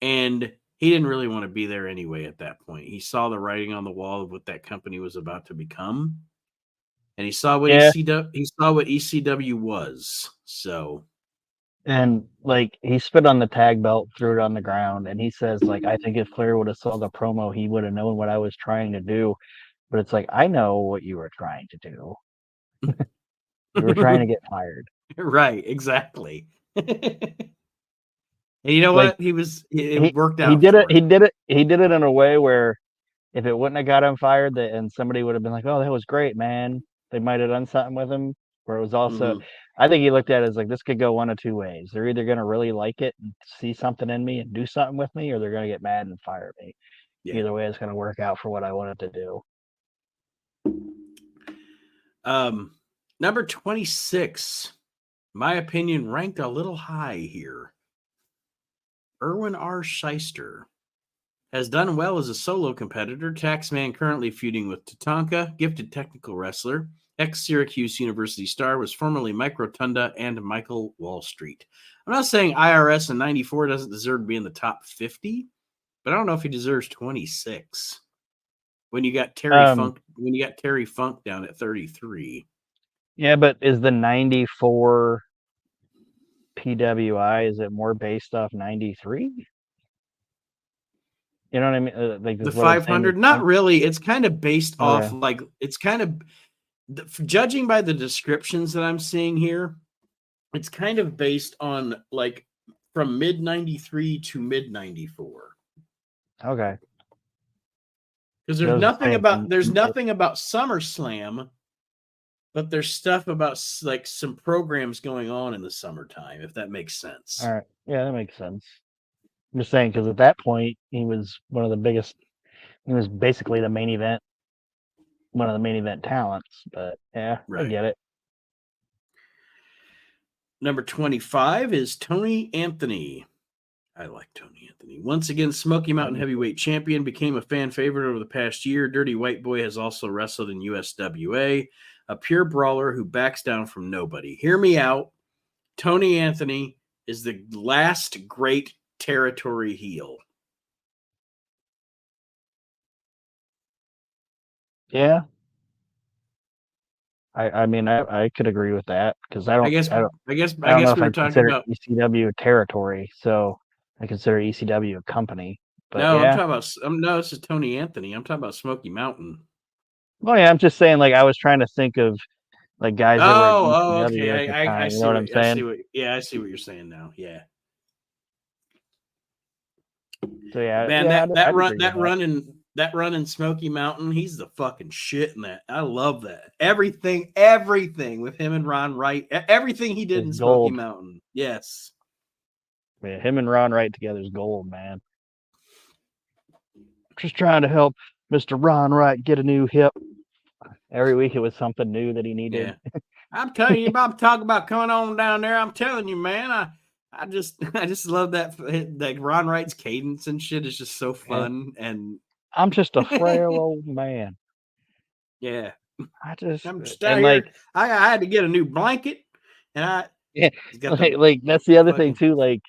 and he didn't really want to be there anyway at that point. He saw the writing on the wall of what that company was about to become. And he saw what ECW was. So, and like he spit on the tag belt, threw it on the ground, and he says, like, I think if Flair would have saw the promo, he would have known what I was trying to do. But it's like, I know what you were trying to do. You were trying to get fired. Right, exactly. And you know what? It worked out. He did it in a way where if it wouldn't have got him fired, and somebody would have been like, "Oh, that was great, man," they might have done something with him. Where it was also, I think he looked at it as like this could go one of two ways. They're either going to really like it and see something in me and do something with me, or they're going to get mad and fire me. Yeah. Either way, it's going to work out for what I wanted to do. Number 26, my opinion, ranked a little high here. Erwin R. Shyster has done well as a solo competitor. Taxman currently feuding with Tatanka, gifted technical wrestler. Ex-Syracuse University star, was formerly Mike Rotunda and Michael Wall Street. I'm not saying IRS in '94 doesn't deserve to be in the top 50, but I don't know if he deserves 26. When you got Terry Funk down at 33. Yeah, but is the '94 PWI, is it more based off '93? You know what I mean? Like the 500, not really. It's kind of based off, like, it's kind of, judging by the descriptions that I'm seeing here, it's kind of based on like from mid '93 to mid '94. Okay. Because there's nothing about SummerSlam, but there's stuff about like some programs going on in the summertime, if that makes sense. All right. Yeah, that makes sense. I'm just saying, because at that point, he was one of the biggest. He was basically the main event, one of the main event talents. But yeah, right. I get it. Number 25 is Tony Anthony. I like Tony Anthony. Once again, Smoky Mountain Heavyweight Champion, became a fan favorite over the past year. Dirty White Boy has also wrestled in USWA, a pure brawler who backs down from nobody. Hear me out. Tony Anthony is the last great territory heel. Yeah. I mean, I could agree with that because I don't know if we were I talking consider about ECW a territory, so I consider ECW a company. But no, yeah. I'm talking about no, this is Tony Anthony. I'm talking about Smoky Mountain. Well, yeah, I'm just saying, like, I was trying to think of like guys that were in ECW okay. at the time. I You see know what I'm saying? I see what you're saying now. Yeah. So yeah, Man, yeah, that I'd run in Smoky Mountain, he's the fucking shit in that. I love that. Everything with him and Ron Wright, everything he did in Smoky Mountain. Yes. Yeah, him and Ron Wright together is gold, man. Just trying to help Mr. Ron Wright get a new hip. Every week it was something new that he needed. Yeah. I'm telling you about talk about coming on down there. I'm telling you, man. I just love that Ron Wright's cadence and shit is just so fun. And I'm just a frail old man. Yeah. I'm just out here. Like, I had to get a new blanket, and like that's the other thing too. Like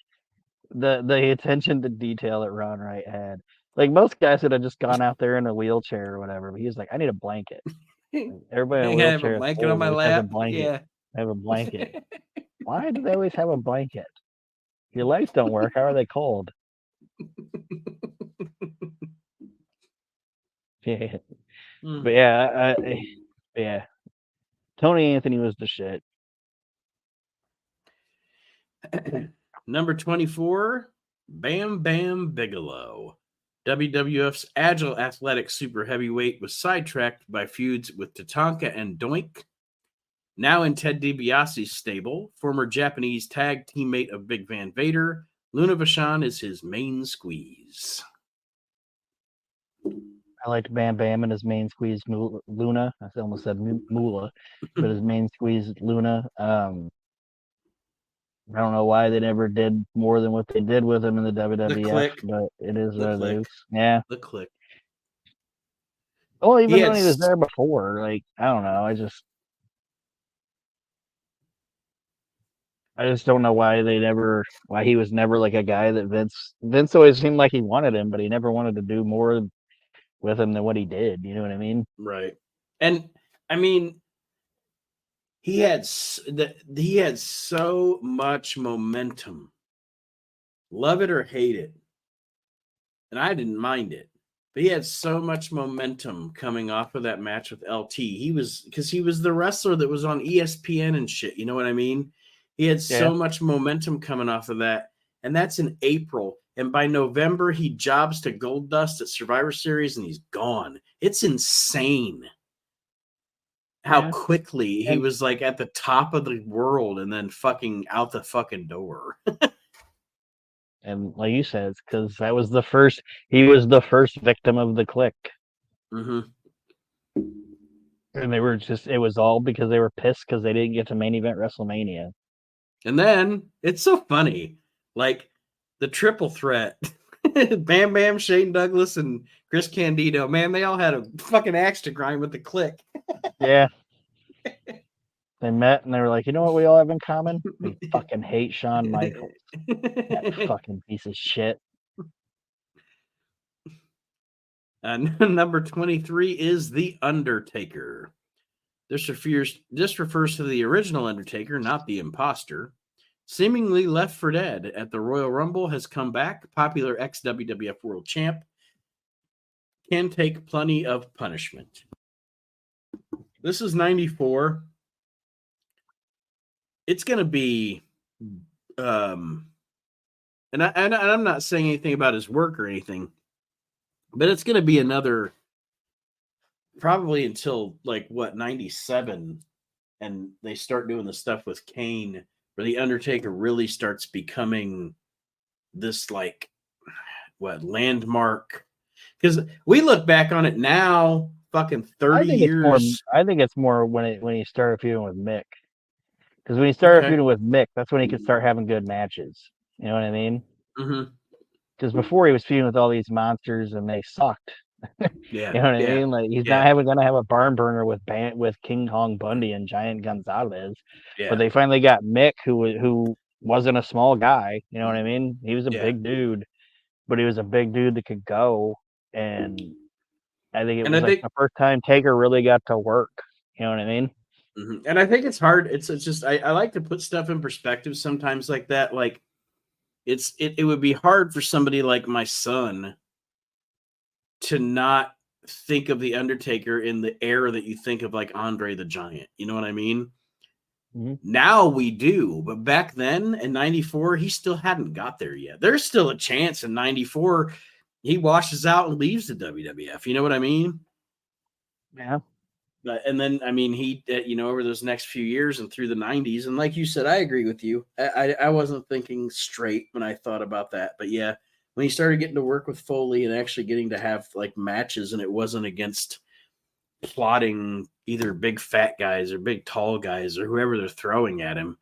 the attention to detail that Ron Wright had. Like most guys would have just gone out there in a wheelchair or whatever, but he was like, I need a blanket. Like, everybody in a wheelchair. I have a blanket on my lap. I have a blanket. Why do they always have a blanket? Your legs don't work. How are they cold? Yeah. But yeah, Tony Anthony was the shit. Number 24, Bam Bam Bigelow. WWF's agile athletic super heavyweight was sidetracked by feuds with Tatanka and Doink. Now in Ted DiBiase's stable, former Japanese tag teammate of Big Van Vader, Luna Vachon is his main squeeze. I liked Bam Bam and his main squeeze Luna. I almost said Moolah, but his main squeeze Luna. I don't know why they never did more than what they did with him in the WWF, but it is what it is. Yeah. The Click. Well, even when he was there before, like, I don't know. I just don't know why he was never like a guy that Vince always seemed like he wanted him, but he never wanted to do more with him than what he did. You know what I mean? Right. And I mean, he had so much momentum. Love it or hate it. And I didn't mind it. But he had so much momentum coming off of that match with LT. He was the wrestler that was on ESPN and shit. You know what I mean? He had so much momentum coming off of that. And that's in April. And by November, he jobs to Goldust at Survivor Series and he's gone. It's insane how quickly he was like at the top of the world and then fucking out the fucking door. And like you said, it's because he was the first victim of the Click. Mm-hmm. And it was all because they were pissed because they didn't get to main event WrestleMania. And then it's so funny, like the triple threat, Bam Bam, Shane Douglas, and Chris Candido. Man, they all had a fucking axe to grind with the Click. Yeah. They met and they were like, you know what we all have in common? We fucking hate Shawn Michaels. That fucking piece of shit. Number 23 is The Undertaker. This refers to the original Undertaker, not the imposter. Seemingly left for dead at the Royal Rumble, has come back. Popular ex-WWF World Champ. Can take plenty of punishment. This is 94. It's going to be... and I'm not saying anything about his work or anything, but it's going to be another... probably until, 97, and they start doing the stuff with Kane, where the Undertaker really starts becoming this landmark. Because we look back on it now, fucking 30 years. I think it's more when he started feuding with Mick. Because when he started feuding with Mick, that's when he could start having good matches. You know what I mean? Mm-hmm. because before he was feuding with all these monsters and they sucked. Yeah. You know what I Yeah. mean? Like he's Yeah. not gonna have a barn burner with King Kong Bundy and Giant Gonzalez, but Yeah. they finally got Mick, who wasn't a small guy. You know what I mean? He was a Yeah. big dude, but he was a big dude that could go. And I think it And was I like think, the first time Taker really got to work. You know what I mean? and I think it's hard. It's just, I like to put stuff in perspective sometimes like that. Like it would be hard for somebody like my son to not think of the Undertaker in the era that you think of like Andre the Giant. You know what I mean? Mm-hmm. Now we do, but back then in 94, he still hadn't got there yet. There's still a chance in 94 he washes out and leaves the WWF. You know what I mean? Yeah. But, and then, I mean, he, over those next few years and through the 90s, and like you said, I agree with you. I wasn't thinking straight when I thought about that. But yeah, when he started getting to work with Foley and actually getting to have like matches, and it wasn't against plotting either big fat guys or big tall guys or whoever they're throwing at him.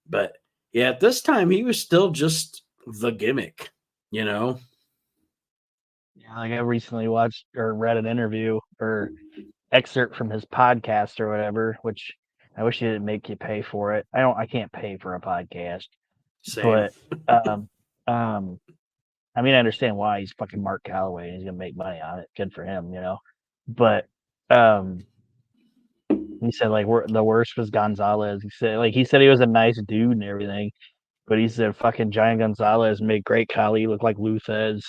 But yeah, at this time, he was still just the gimmick, you know? Yeah, like I recently watched or read an interview or excerpt from his podcast or whatever, which I wish he didn't make you pay for it. I can't pay for a podcast, Same. but um, um, I mean, I understand why he's fucking Mark Calloway and he's gonna make money on it. Good for him, you know. But um, he said like the worst was Gonzalez. He said he was a nice dude and everything, but he said fucking Giant Gonzalez made Great Khali look like Luthez.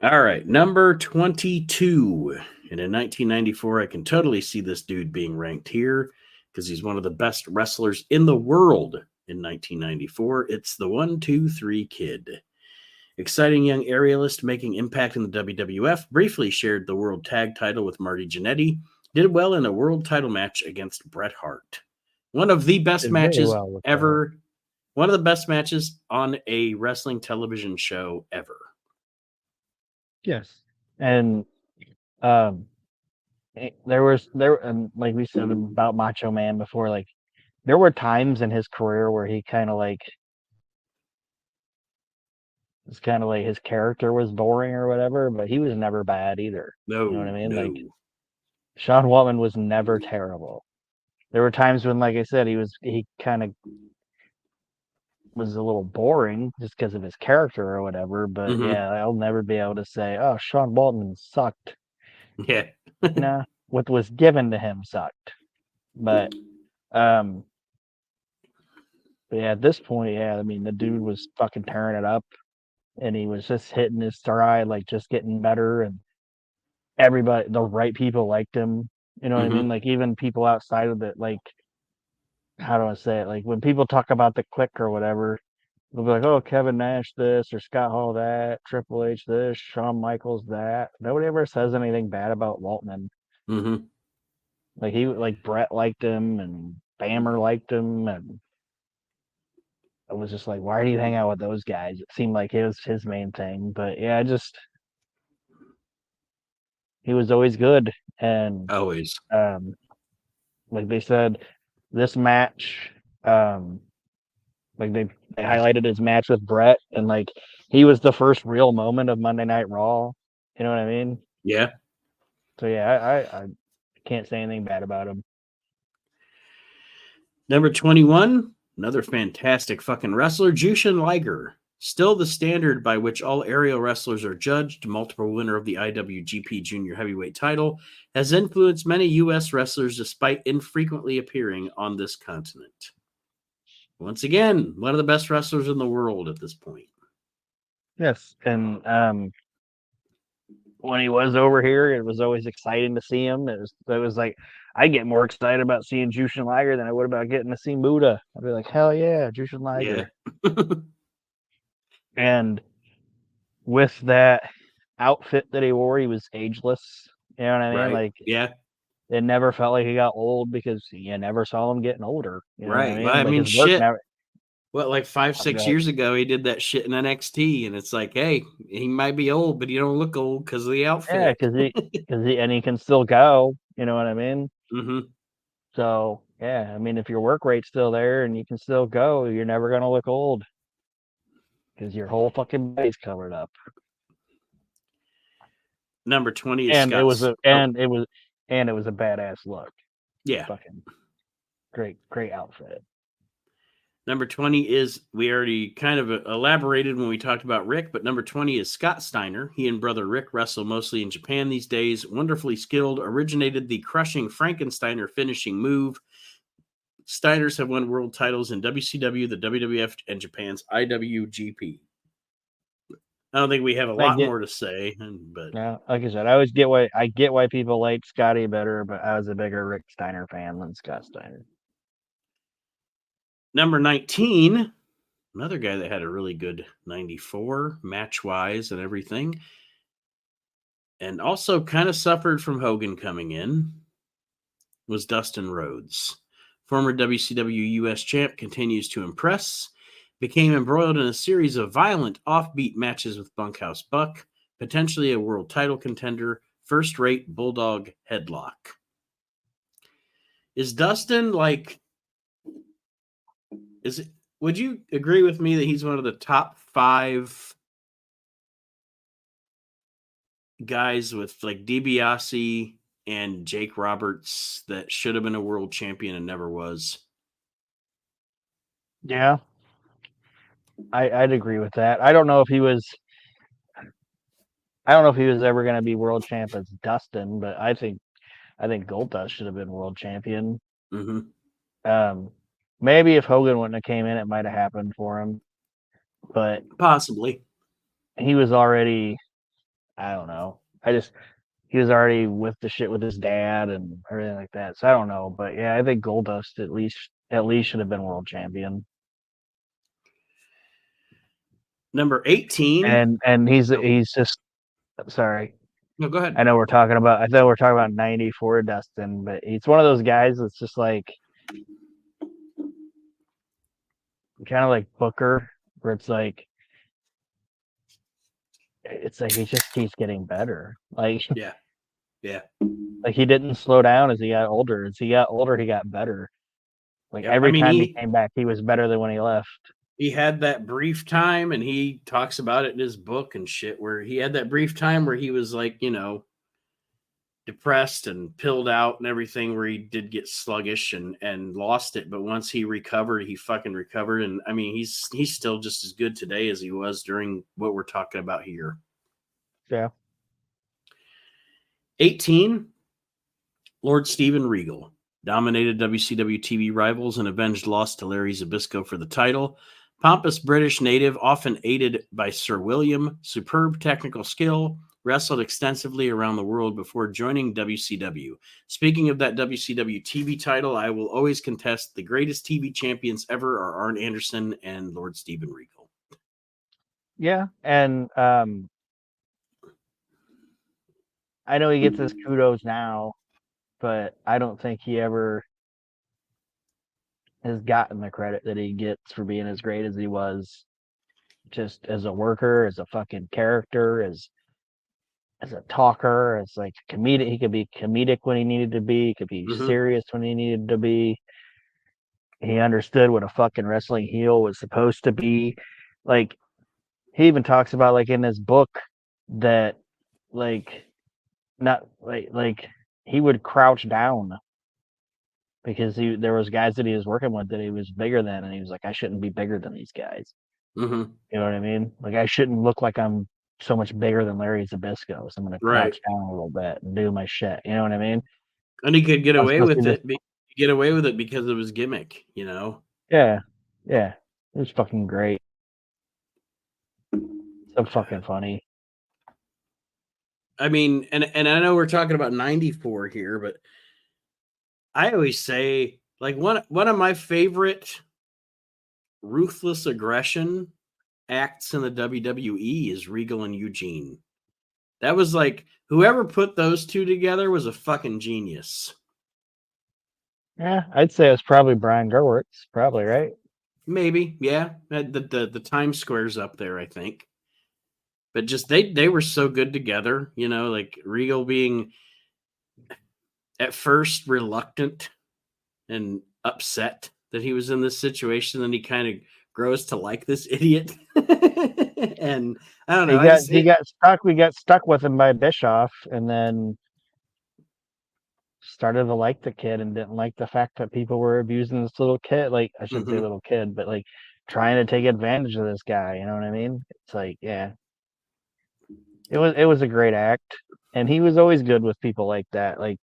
All right, number 22. And in 1994, I can totally see this dude being ranked here because he's one of the best wrestlers in the world in 1994. It's the 1-2-3 Kid. Exciting young aerialist making impact in the WWF, briefly shared the world tag title with Marty Jannetty, did well in a world title match against Bret Hart. One of the best Did very matches well with that. ever. One of the best matches on a wrestling television show ever. Yes, and um, and like we said about Macho Man before, like there were times in his career where he kind of like it's kind of like his character was boring or whatever, but he was never bad either. You know what I No, mean? Like no. Sean Waltman was never terrible. There were times when, like I said, he kind of was a little boring just because of his character or whatever. But Mm-hmm. yeah, I'll never be able to say, oh, Sean Waltman sucked. Yeah. Nah, what was given to him sucked. But um, but yeah, at this point, yeah, I mean, the dude was fucking tearing it up, and he was just hitting his stride, like just getting better, and everybody, the right people liked him. You know what I Mm-hmm. mean? Like even people outside of it, like how do I say it? Like when people talk about the click or whatever, they'll be like, "Oh, Kevin Nash this or Scott Hall that, Triple H this, Shawn Michaels that." Nobody ever says anything bad about Waltman. Mm-hmm. Like Brett liked him and Bammer liked him, and I was just like, "Why do you hang out with those guys?" It seemed like it was his main thing, but yeah, he was always good, and Always. um, like they said, this match, um, like they highlighted his match with Brett, and like he was the first real moment of Monday Night Raw. You know what I mean? Yeah. So yeah, I can't say anything bad about him. Number 21, another fantastic fucking wrestler, Jushin Liger. Still the standard by which all aerial wrestlers are judged, multiple winner of the IWGP Junior Heavyweight title, has influenced many U.S. wrestlers despite infrequently appearing on this continent. Once again, one of the best wrestlers in the world at this point. Yes, and when he was over here, it was always exciting to see him. It was like I get more excited about seeing Jushin Liger than I would about getting to see Muda. I'd be like, hell yeah, Jushin Yeah. Liger. And with that outfit that he wore, he was ageless. You know what I mean? Right. Like Yeah. it never felt like he got old because you never saw him getting older. You know what I Right. Well, mean? I Like mean, his work shit. never. What, like 5-6 years ago, he did that shit in NXT, and it's like, hey, he might be old, but he don't look old because of the outfit. Yeah, because he can still go. You know what I mean? Mm-hmm. So yeah, I mean, if your work rate's still there and you can still go, you're never gonna look old because your whole fucking body's covered up. Number 20 is And it was Scott's. a and it was a badass look. Yeah. Fucking great outfit. Number 20 is, we already kind of elaborated when we talked about Rick, but number 20 is Scott Steiner. He and brother Rick wrestle mostly in Japan these days. Wonderfully skilled, originated the crushing Frankensteiner finishing move. Steiners have won world titles in WCW, the WWF, and Japan's IWGP. I don't think we have a lot more to say, but yeah, like I said, I always get why people like Scotty better, but I was a bigger Rick Steiner fan than Scott Steiner. Number 19, another guy that had a really good 94 match-wise and everything, and also kind of suffered from Hogan coming in, was Dustin Rhodes. Former WCW US champ, continues to impress. Became embroiled in a series of violent offbeat matches with Bunkhouse Buck, potentially a world title contender, first-rate Bulldog headlock. Is Dustin like... Would you agree with me that he's one of the top 5 guys with like DiBiase and Jake Roberts that should have been a world champion and never was? Yeah, I'd agree with that. I don't know if he was ever going to be world champ as Dustin, but I think Goldust should have been world champion. Mm-hmm. Maybe if Hogan wouldn't have came in, it might have happened for him, but possibly he was already, I don't know. He was already with the shit with his dad and everything like that. So I don't know, but yeah, I think Goldust at least should have been world champion. Number 18, and he's just, sorry. No, go ahead. I thought we're talking about 94 Dustin, but he's one of those guys that's just like kind of like Booker, where it's like he just keeps getting better. Like yeah. Like he didn't slow down as he got older. As he got older, he got better. Like every time he came back, he was better than when he left. He had that brief time, and he talks about it in his book and shit, where he had that brief time where he was like, depressed and pilled out and everything, where he did get sluggish and lost it. But once he recovered, he fucking recovered. And I mean, he's still just as good today as he was during what we're talking about here. Yeah. 18, Lord Steven Regal. Dominated WCW TV rivals and avenged loss to Larry Zbyszko for the title. Pompous British native, often aided by Sir William. Superb technical skill. Wrestled extensively around the world before joining WCW. Speaking of that WCW TV title, I will always contest the greatest TV champions ever are Arn Anderson and Lord Steven Regal. Yeah, and I know he gets his kudos now, but I don't think he ever has gotten the credit that he gets for being as great as he was, just as a worker, as a fucking character, as a talker, as like comedic. He could be comedic when he needed to be. He could be serious when he needed to be. He understood what a fucking wrestling heel was supposed to be. Like, he even talks about, like, in his book that, like, not like he would crouch down because there was guys that he was working with that he was bigger than, and he was like, I shouldn't be bigger than these guys. Mm-hmm. You know what I mean? Like, I shouldn't look like I'm so much bigger than Larry Zbyszko, so I'm gonna crouch down a little bit and do my shit. You know what I mean? And he could get away with it. Get away with it because of his gimmick. Yeah, it was fucking great. So fucking funny. I mean, and I know we're talking about 94 here, but I always say, like, one of my favorite ruthless aggression acts in the WWE is Regal and Eugene. That was like, whoever put those two together was a fucking genius. Yeah, I'd say it was probably Brian Gerwitz, probably, right? Maybe, yeah. The Times Square's up there, I think. But just they were so good together, like Regal being at first reluctant and upset that he was in this situation, then he kind of grows to like this idiot. And I don't know. He got stuck. We got stuck with him by Bischoff, and then started to like the kid and didn't like the fact that people were abusing this little kid. Like, I shouldn't say little kid, but like trying to take advantage of this guy. You know what I mean? It's like, yeah, it was a great act, and he was always good with people like that, like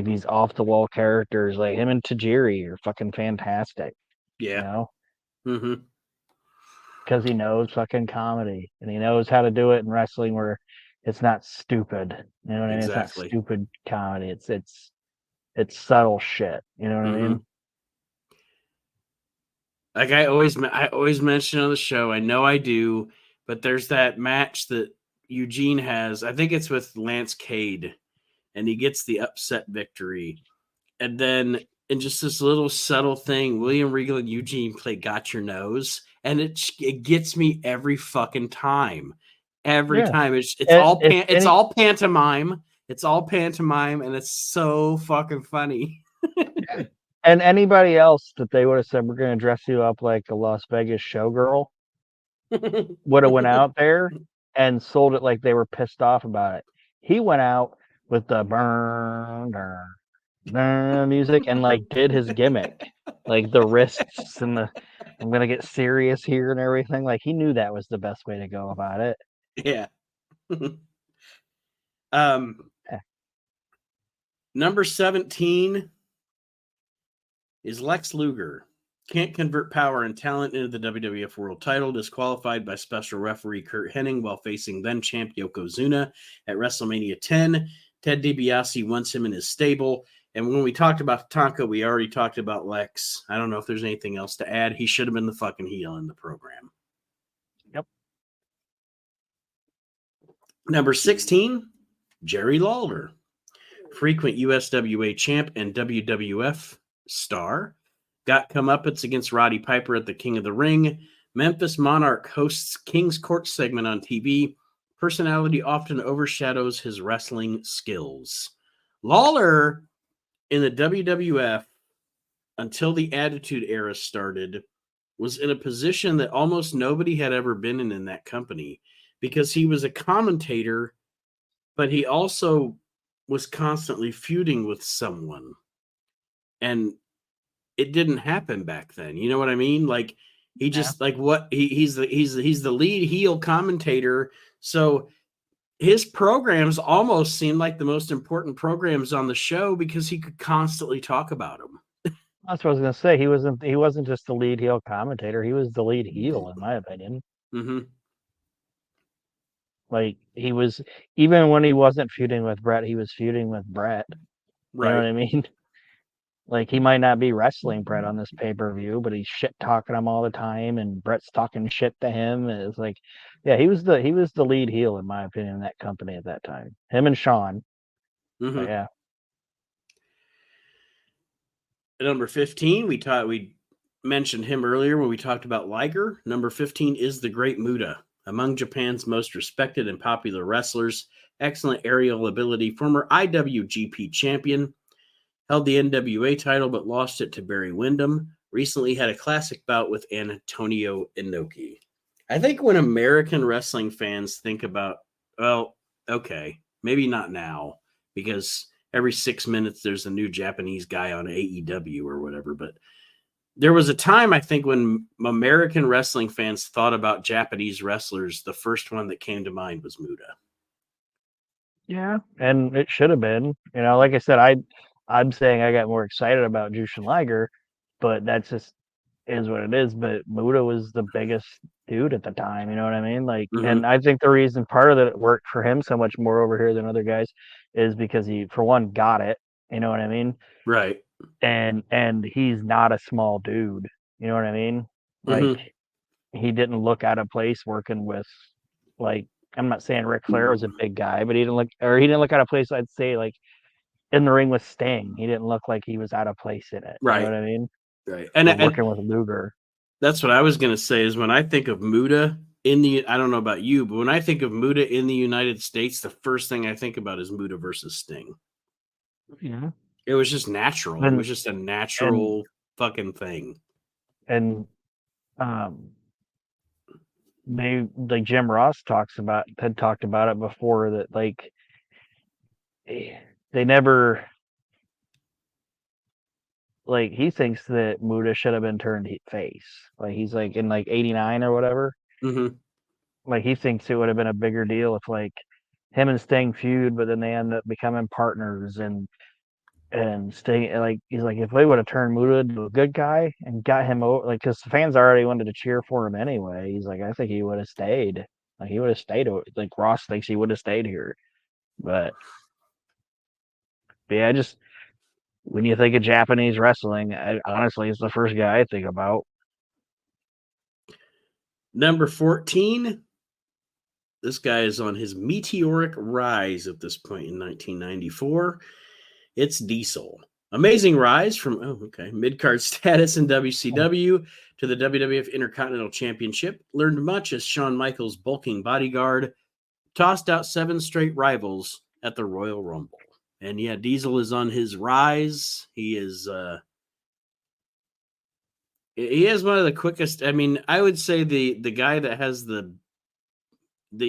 these off the wall characters, like him and Tajiri are fucking fantastic. Yeah. You know, Mm-hmm. because he knows fucking comedy and he knows how to do it in wrestling where it's not stupid. You know what I mean? It's not Exactly. stupid comedy. It's subtle shit. You know what I mean? Like I always mention on the show, I know I do, but there's that match that Eugene has. I think it's with Lance Cade, and he gets the upset victory. And then in just this little subtle thing, William Regal and Eugene play "Got Your Nose," and it gets me every fucking time. Every time it's all pantomime. It's all pantomime, and it's so fucking funny. And anybody else that they would have said we're going to dress you up like a Las Vegas showgirl would have went out there and sold it like they were pissed off about it. He went out with the burn music and like did his gimmick, like the wrists and the I'm gonna get serious here and everything. Like he knew that was the best way to go about it. Yeah. Number 17 is Lex Luger. Can't convert power and talent into the WWF World Title. Disqualified by special referee Kurt Hennig while facing then champ Yokozuna at WrestleMania 10. Ted DiBiase wants him in his stable. And when we talked about Tatanka, we already talked about Lex. I don't know if there's anything else to add. He should have been the fucking heel in the program. Yep. Number 16, Jerry Lawler. Frequent USWA champ and WWF star. Got comeuppance against Roddy Piper at the King of the Ring. Memphis Monarch hosts King's Court segment on TV. Personality often overshadows his wrestling skills. Lawler in the WWF, until the Attitude Era started, was in a position that almost nobody had ever been in that company because he was a commentator, but he also was constantly feuding with someone. And it didn't happen back then. You know what I mean? Like he just he's the lead heel commentator. So his programs almost seemed like the most important programs on the show because he could constantly talk about them. That's what I was gonna say. He wasn't just the lead heel commentator. He was the lead heel, in my opinion. Mm-hmm. Like he was, even when he wasn't feuding with Brett, he was feuding with Brett. Right. You know what I mean? Like he might not be wrestling Brett on this pay-per-view, but he's shit talking him all the time, and Brett's talking shit to him. It's like, yeah, he was the lead heel, in my opinion, in that company at that time. Him and Shawn. Mm-hmm. But yeah. At number 15, we mentioned him earlier when we talked about Liger. Number 15 is the Great Muta. Among Japan's most respected and popular wrestlers, excellent aerial ability, former IWGP champion, held the NWA title but lost it to Barry Windham. Recently had a classic bout with Antonio Inoki. I think when American wrestling fans think about, well, okay, maybe not now, because every 6 minutes there's a new Japanese guy on AEW or whatever, but there was a time, I think, when American wrestling fans thought about Japanese wrestlers, the first one that came to mind was Muta. Yeah, and it should have been. You know, like I said, I'm saying I got more excited about Jushin Liger, but that's just is what it is. But Muta was the biggest dude at the time. You know what I mean? Like, and I think the reason part of that it worked for him so much more over here than other guys is because he, for one, got it. You know what I mean? Right. And he's not a small dude. You know what I mean? Like, he didn't look out of place working with, like, I'm not saying Ric Flair was a big guy, but he didn't look out of place. I'd say like in the ring with Sting, he didn't look like he was out of place in it. Right. You know what I mean? Right. And working with Luger. That's what I was going to say is when I think of Muta I don't know about you, but when I think of Muta in the United States, the first thing I think about is Muta versus Sting. Yeah. It was just natural. It was just a natural fucking thing. And Jim Ross had talked about it before that like they never like he thinks that Muta should have been turned face. Like he's like in like 89 or whatever. Mm-hmm. Like he thinks it would have been a bigger deal if like him and Sting feud, but then they end up becoming partners and Sting like he's like if they would have turned Muta into a good guy and got him over like because the fans already wanted to cheer for him anyway. He's like I think he would have stayed. Like he would have stayed. Like Ross thinks he would have stayed here, but yeah, just when you think of Japanese wrestling, honestly, it's the first guy I think about. Number 14. This guy is on his meteoric rise at this point in 1994. It's Diesel. Amazing rise from mid-card status in WCW to the WWF Intercontinental Championship. Learned much as Shawn Michaels' bulking bodyguard. Tossed out 7 straight rivals at the Royal Rumble. And yeah, Diesel is on his rise. He is he has one of the quickest. I mean, I would say the guy that has the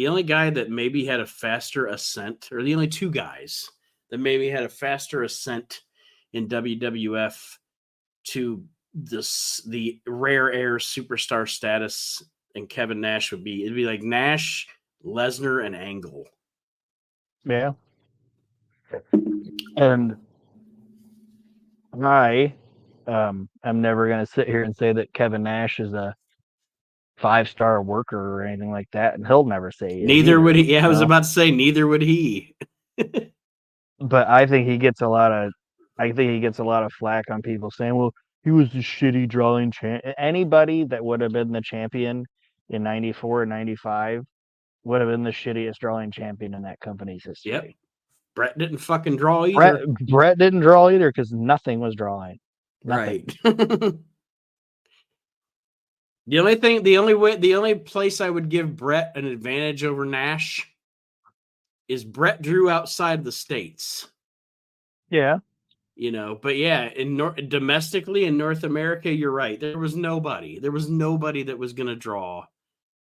only guy that maybe had a faster ascent, or the only 2 guys that maybe had a faster ascent in WWF to the rare air superstar status, and Kevin Nash it'd be like Nash, Lesnar, and Angle. Yeah. And I am never going to sit here and say that Kevin Nash is a 5-star worker or anything like that, and he'll never say he is Neither either, would he. Yeah, I was about to say neither would he. But I think he gets a lot of flack on people saying, "Well, he was the shitty drawing champ." Anybody that would have been the champion in '94 and '95 would have been the shittiest drawing champion in that company's history. Yep. Brett didn't fucking draw either. Brett didn't draw either because nothing was drawing. Nothing. Right. The only place I would give Brett an advantage over Nash is Brett drew outside the States. Yeah. But yeah, domestically in North America, you're right. There was nobody that was going to draw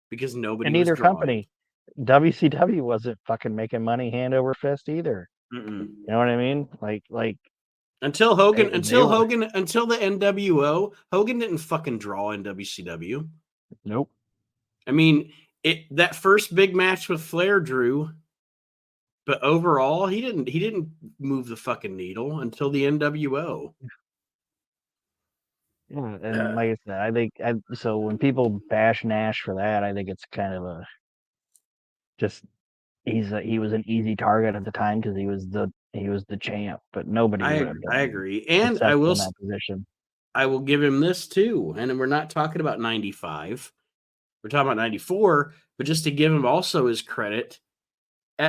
because nobody in was either drawing. Company. WCW wasn't fucking making money hand over fist either. Mm-mm. You know what I mean? Like until the NWO, Hogan didn't fucking draw in WCW. Nope. I mean, that first big match with Flair drew, but overall he didn't move the fucking needle until the NWO. Yeah, and like I said, I think so when people bash Nash for that, I think it's kind of he was an easy target at the time because he was the champ, but nobody would have been. I agree, and successful in that position. I will give him this too, and we're not talking about 95. We're talking about 94, but just to give him also his credit,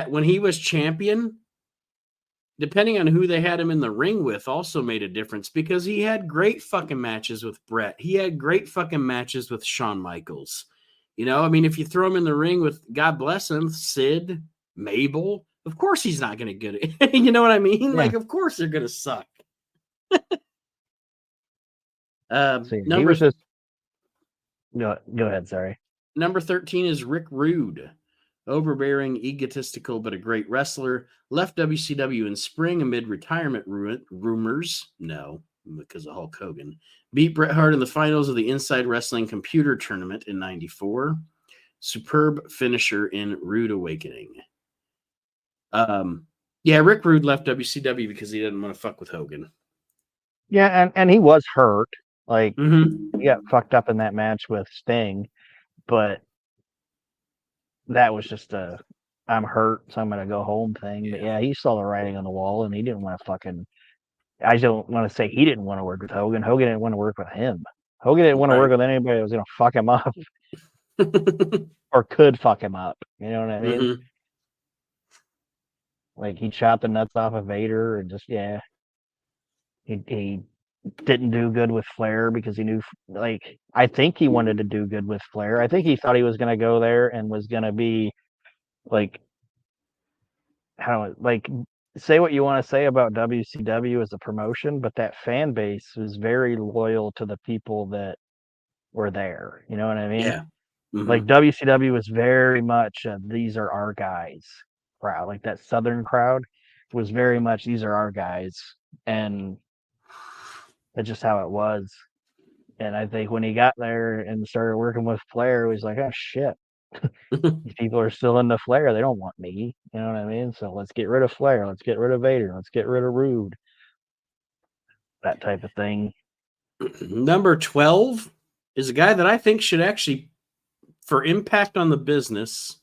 when he was champion, depending on who they had him in the ring with also made a difference because he had great fucking matches with Brett. He had great fucking matches with Shawn Michaels. I mean, if you throw him in the ring with, God bless him, Sid, Mabel, of course he's not going to get it. You know what I mean? Yeah. Like, of course they're going to suck. He was just... Go ahead, sorry. Number 13 is Rick Rude. Overbearing, egotistical, but a great wrestler. Left WCW in spring amid retirement rumors. No, because of Hulk Hogan. Beat Bret Hart in the finals of the Inside Wrestling Computer Tournament in 94. Superb finisher in Rude Awakening. Yeah, Rick Rude left WCW because he didn't want to fuck with Hogan. Yeah, and he was hurt. Like, he got fucked up in that match with Sting, but that was just I'm hurt, so I'm going to go home thing. Yeah. But yeah, he saw the writing on the wall, and he didn't want to fucking... I don't want to say he didn't want to work with Hogan. Hogan didn't want to work with him. Hogan didn't want to work with anybody that was going to fuck him up or could fuck him up. You know what I mean? Mm-hmm. Like, he chopped the nuts off of Vader and just, yeah. He didn't do good with Flair because he knew, like, I think he wanted to do good with Flair. I think he thought he was going to go there and was going to be like, how, like, say what you want to say about WCW as a promotion, but that fan base was very loyal to the people that were there. You know what I mean? Yeah. Mm-hmm. Like WCW was very much these are our guys crowd. Like that Southern crowd was very much these are our guys, and that's just how it was. And I think when he got there and started working with Flair, he was like, oh shit, these people are still into Flair. They don't want me. You know what I mean? So let's get rid of Flair. Let's get rid of Vader. Let's get rid of Rude. That type of thing. Number 12 is a guy that I think should actually, for impact on the business,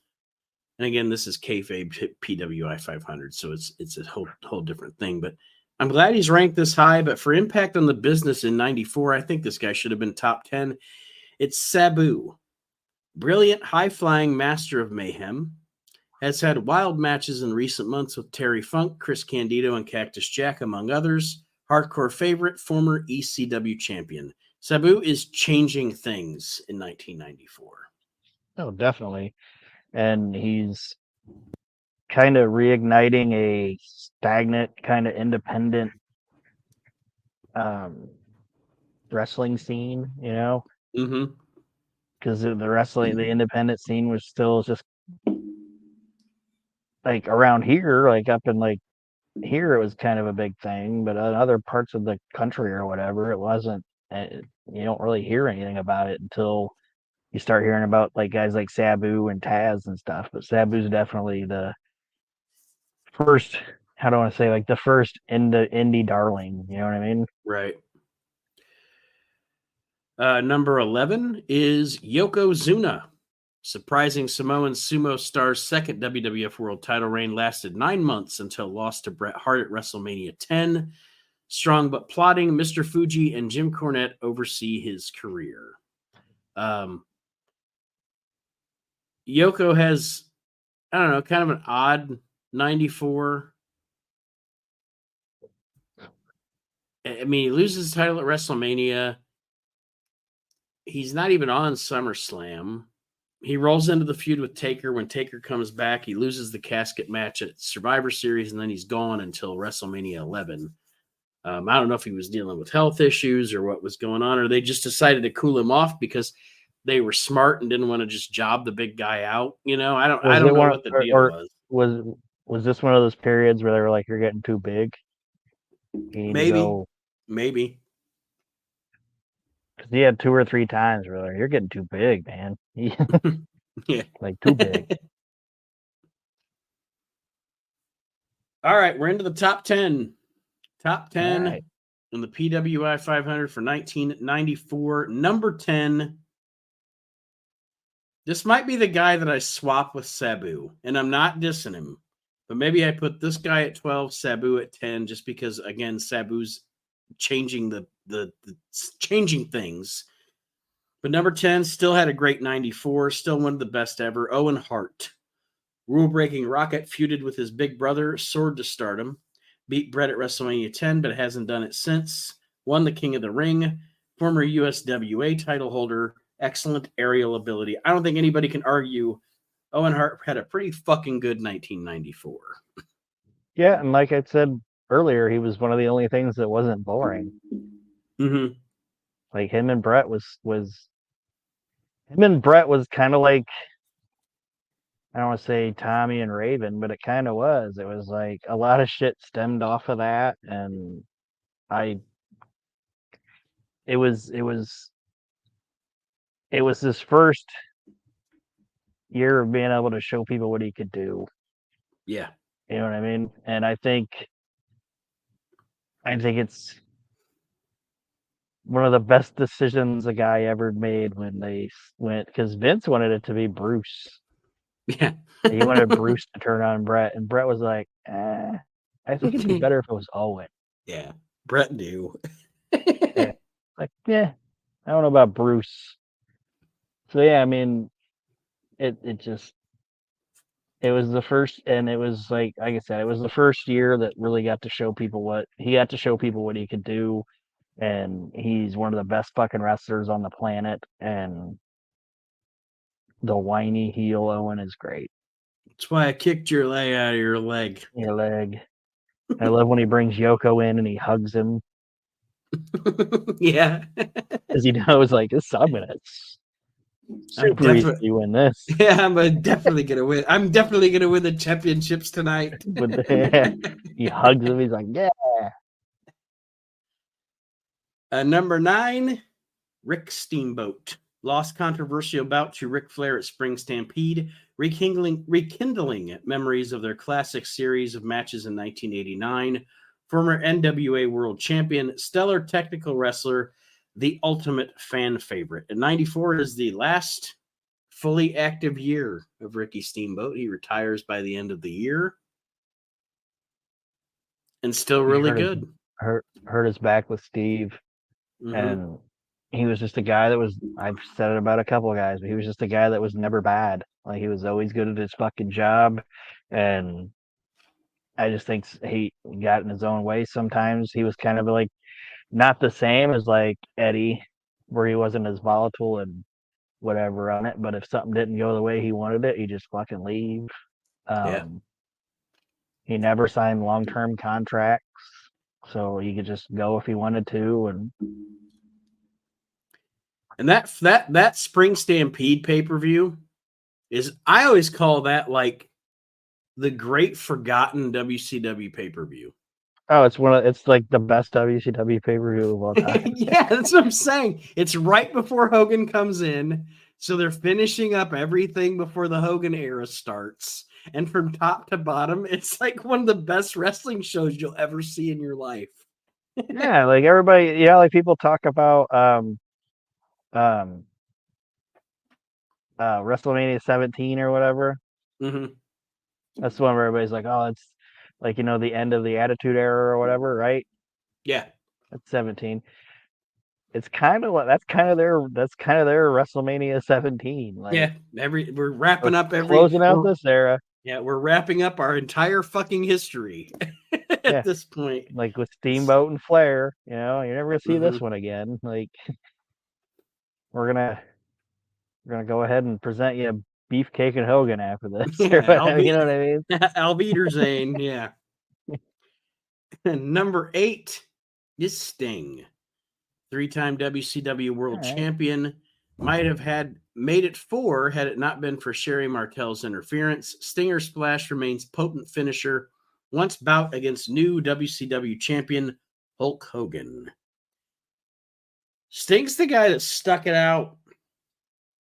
and again, this is kayfabe PWI 500, so it's a whole different thing. But I'm glad he's ranked this high. But for impact on the business in '94, I think this guy should have been top 10. It's Sabu, brilliant, high-flying master of mayhem. Has had wild matches in recent months with Terry Funk, Chris Candido, and Cactus Jack, among others. Hardcore favorite, former ECW champion. Sabu is changing things in 1994. Oh, definitely. And he's kind of reigniting a stagnant, kind of independent wrestling scene, you know? Mm-hmm. Because the independent scene was still just like around here, like up in like here, it was kind of a big thing, but in other parts of the country or whatever, it wasn't. You don't really hear anything about it until you start hearing about like guys like Sabu and Taz and stuff. But Sabu's definitely the first. How do I want to say, like the first indie darling? You know what I mean? Right. Number 11 is Yokozuna. Surprising Samoan sumo star's second WWF World title reign lasted 9 months until loss to Bret Hart at WrestleMania 10. Strong but plotting, Mr. Fuji and Jim Cornette oversee his career. Yoko has, I don't know, kind of an odd 94. I mean, he loses the title at WrestleMania. He's not even on SummerSlam. He rolls into the feud with Taker. When Taker comes back, he loses the casket match at Survivor Series, and then he's gone until WrestleMania 11. I don't know if he was dealing with health issues or what was going on, or they just decided to cool him off because they were smart and didn't want to just job the big guy out. You know, I don't know what the deal was. Was this one of those periods where they were like, "You're getting too big"? You need to go. Maybe. Because he had 2 or 3 times where like, you're getting too big, man. Yeah, like too big. All right, we're into the top 10. Top 10 in the PWI 500 for 1994. Number 10. This might be the guy that I swap with Sabu, and I'm not dissing him, but maybe I put this guy at 12, Sabu at 10, just because, again, Sabu's changing the changing things. But number 10 still had a great 94, still one of the best ever. Owen Hart. Rule-breaking Rocket feuded with his big brother, soared to stardom. Beat Bret at WrestleMania 10, but hasn't done it since. Won the King of the Ring. Former USWA title holder. Excellent aerial ability. I don't think anybody can argue Owen Hart had a pretty fucking good 1994. Yeah, and like I said earlier, he was one of the only things that wasn't boring. Mm-hmm. Like him and Bret was kind of like, I don't want to say Tommy and Raven, but it kind of was. It was like a lot of shit stemmed off of that, and it was his first year of being able to show people what he could do. Yeah. You know what I mean? And I think it's one of the best decisions a guy ever made when they went, because Vince wanted it to be Bruce. Yeah. He wanted Bruce to turn on Bret, and Bret was like, I think it'd be better if it was Owen. Yeah. Bret knew. Yeah. Like, I don't know about Bruce. So yeah, I mean, it was the first, and it was like I said, it was the first year that really got to show people what he could do. and he's one of the best fucking wrestlers on the planet. And the whiny heel Owen is great. That's why I kicked your leg out of your leg. Your leg. I love when he brings Yoko in and he hugs him. Yeah. Because he knows, like, I'm going to super easily win this. Yeah, I'm definitely going to win. I'm definitely going to win the championships tonight. But he hugs him. He's like, yeah. Number 9, Rick Steamboat. Lost controversial bout to Ric Flair at Spring Stampede, rekindling memories of their classic series of matches in 1989. Former NWA World Champion, stellar technical wrestler, the ultimate fan favorite. And 94 is the last fully active year of Ricky Steamboat. He retires by the end of the year. And still really good. Hurt his back with Steve. Mm-hmm. And he was just a guy that was, I've said it about a couple of guys, but he was just a guy that was never bad. Like, he was always good at his fucking job. And I just think he got in his own way sometimes. He was kind of like not the same as like Eddie, where he wasn't as volatile and whatever on it. But if something didn't go the way he wanted it, he just fucking leave. He never signed long-term contracts, so he could just go if he wanted to. And that Spring Stampede pay-per-view is, I always call that like the great forgotten WCW pay-per-view. Oh, it's like the best WCW pay-per-view of all time. Yeah, that's what I'm saying. It's right before Hogan comes in, so they're finishing up everything before the Hogan era starts. And from top to bottom, it's like one of the best wrestling shows you'll ever see in your life. Yeah, like everybody, like people talk about WrestleMania 17 or whatever. Mm-hmm. That's the one where everybody's like, oh, it's like, the end of the Attitude Era or whatever, right? Yeah. That's 17. It's kind of what that's kind of their WrestleMania 17. Like, yeah, we're wrapping up closing out this era. Yeah, we're wrapping up our entire fucking history at this point. Like with Steamboat and Flair, you're never gonna see this one again. Like, we're gonna go ahead and present you Beefcake and Hogan after this. Yeah, you know what I mean? Alveder Zane, yeah. Number 8 is Sting. 3-time WCW World Champion. Might have made it 4 had it not been for Sherry Martel's interference. Stinger Splash remains potent finisher. Once bout against new WCW champion Hulk Hogan. Sting's the guy that stuck it out.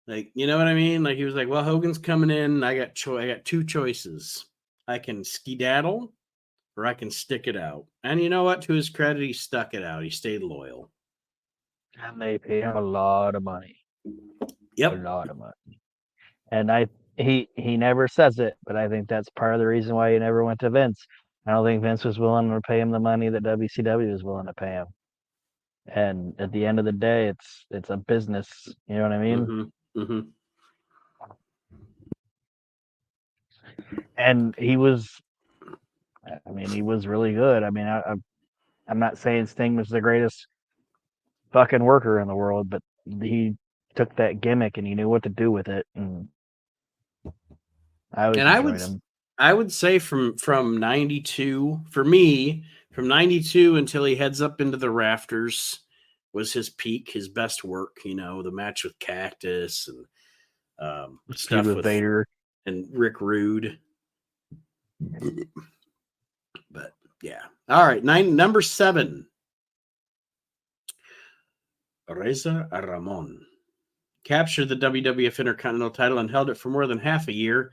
Like, you know what I mean? Like, he was like, well, Hogan's coming in. I got 2 choices. I can skedaddle or I can stick it out. And you know what? To his credit, he stuck it out. He stayed loyal. And they pay him a lot of money. Yep. A lot of money. And he never says it, but I think that's part of the reason why he never went to Vince. I don't think Vince was willing to pay him the money that WCW was willing to pay him. And at the end of the day, it's a business. You know what I mean? Mm-hmm. Mm-hmm. And he was really good. I mean, I'm not saying Sting was the greatest fucking worker in the world, but he took that gimmick and he knew what to do with it. And I always enjoyed him. I would say from 92, for me, from 92 until he heads up into the rafters was his peak, his best work. The match with Cactus and stuff with Vader and Rick Rude. But yeah. All right. Number 7. Reza Ramon captured the WWF Intercontinental title and held it for more than half a year.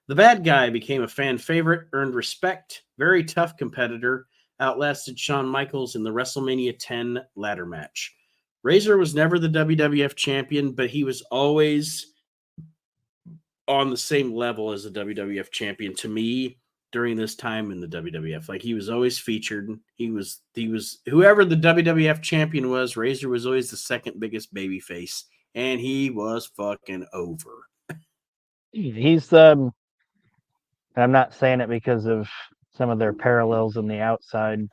The bad guy became a fan favorite, earned respect, very tough competitor, outlasted Shawn Michaels in the WrestleMania 10 ladder match. Razor was never the WWF champion, but he was always on the same level as the WWF champion to me during this time in the WWF. Like, he was always featured. He was whoever the WWF champion was, Razor was always the second biggest babyface, and he was fucking over. He's I'm not saying it because of some of their parallels in the outside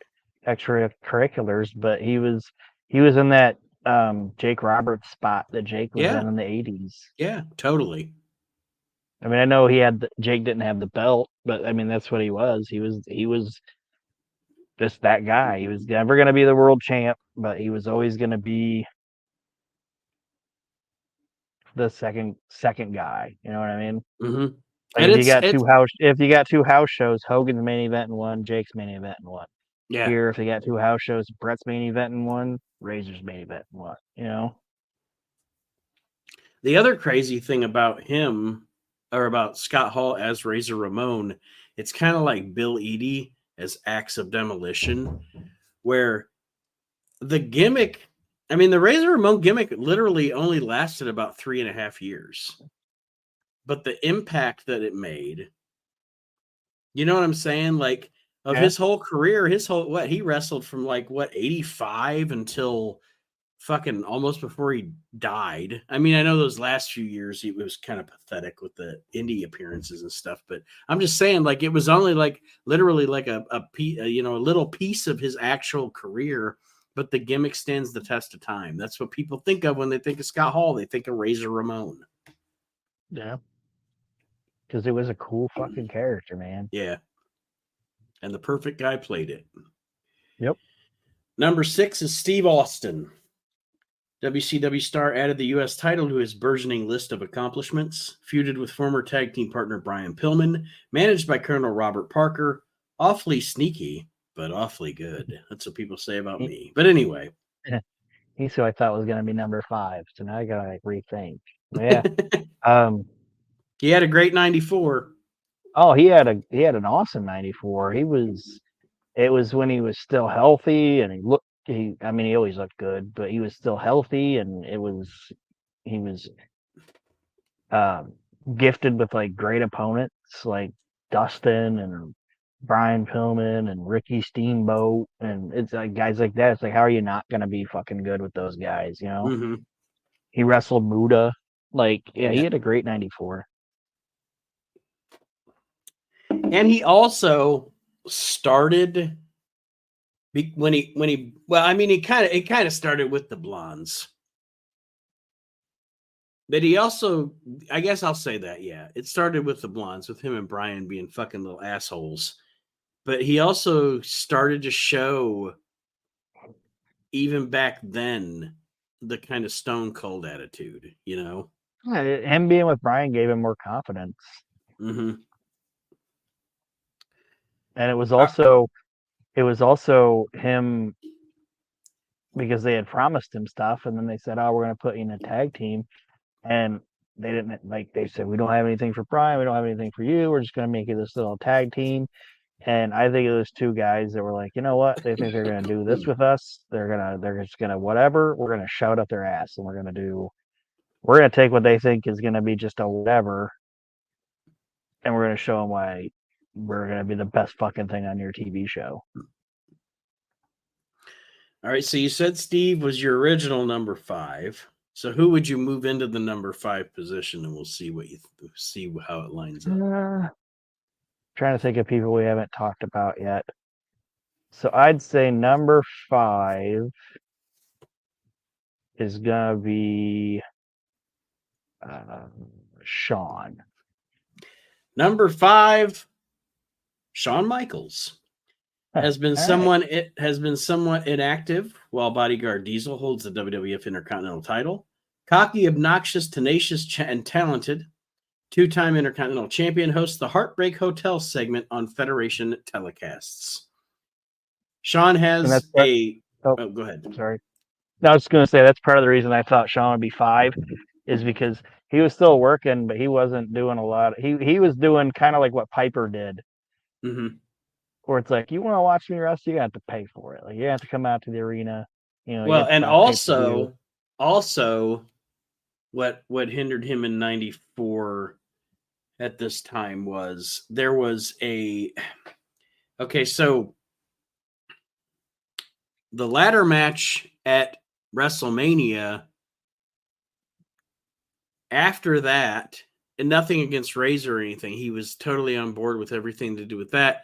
extracurriculars, but he was He was in that Jake Roberts spot that Jake was Yeah. in the 80s. Yeah, totally. I mean, I know Jake didn't have the belt, but I mean that's what he was. He was just that guy. He was never going to be the world champ, but he was always going to be the second guy. You know what I mean? Mm-hmm. Like And if you got two house shows, Hogan's main event in one, Jake's main event in one. yeah. Here, if they got two house shows, Brett's main event in one, Razor's main event in one. You know? The other crazy thing about him, or about Scott Hall as Razor Ramon, it's kind of like Bill Eadie as Acts of Demolition, where the gimmick, I mean, the Razor Ramon gimmick literally only lasted about 3.5 years. But the impact that it made, you know what I'm saying? Like, of his whole career, he wrestled from 85 until fucking almost before he died. I mean, I know those last few years it was kind of pathetic with the indie appearances and stuff, but I'm just saying, like, it was only literally like a little piece of his actual career, but the gimmick stands the test of time. That's what people think of when they think of Scott Hall. They think of Razor Ramon. Yeah. Because it was a cool fucking character, man. Yeah. And the perfect guy played it. Yep. Number 6 is Steve Austin. WCW star added the U.S. title to his burgeoning list of accomplishments, feuded with former tag team partner Brian Pillman, managed by Colonel Robert Parker. Awfully sneaky, but awfully good. That's what people say about me. But anyway. He's who I thought was going to be number 5. So now I got to rethink. But yeah. He had a great 94. Oh, he had an awesome 94. It was when he was still healthy and he always looked good, but he was still healthy and he was gifted with like great opponents like Dustin and Brian Pillman and Ricky Steamboat, and it's like guys like that. It's like, how are you not going to be fucking good with those guys? You know, Mm-hmm. he wrestled Muda. Like, yeah, he Yeah. had a great 94. And he also started he kind of started with the Blondes. But he also, I guess I'll say that, yeah. It started with the Blondes, with him and Brian being fucking little assholes. But he also started to show, even back then, the kind of stone cold attitude, you know? Yeah, him being with Brian gave him more confidence. Mm-hmm. And it was also him, because they had promised him stuff, and then they said, "Oh, we're going to put you in a tag team," and they didn't, like, they said, "We don't have anything for Brian, we don't have anything for you, we're just going to make you this little tag team." And I think it was two guys that were like, you know what, they think they're going to do this with us, they're just going to whatever, we're going to shout up their ass, and we're going to take what they think is going to be just a whatever, and we're going to show them why we're going to be the best fucking thing on your TV show. All right, so you said Steve was your original number 5. So who would you move into the number 5 position, and we'll see see how it lines up. Trying to think of people we haven't talked about yet. So I'd say number 5 is gonna be Shawn. Number 5, Shawn Michaels. Has been somewhat inactive while Bodyguard Diesel holds the WWF Intercontinental title. Cocky, obnoxious, tenacious, and talented, 2-time Intercontinental Champion, hosts the Heartbreak Hotel segment on Federation telecasts. Shawn has go ahead. Sorry. No, I was just going to say that's part of the reason I thought Shawn would be 5 is because he was still working, but he wasn't doing a lot. He was doing kind of like what Piper did. Mm-hmm. Where it's like, you want to watch me wrestle, you have to pay for it. Like, you have to come out to the arena. You know, Well, and also what hindered him in 94 at this time was there was so the ladder match at WrestleMania, after that, and nothing against Razor or anything, he was totally on board with everything to do with that.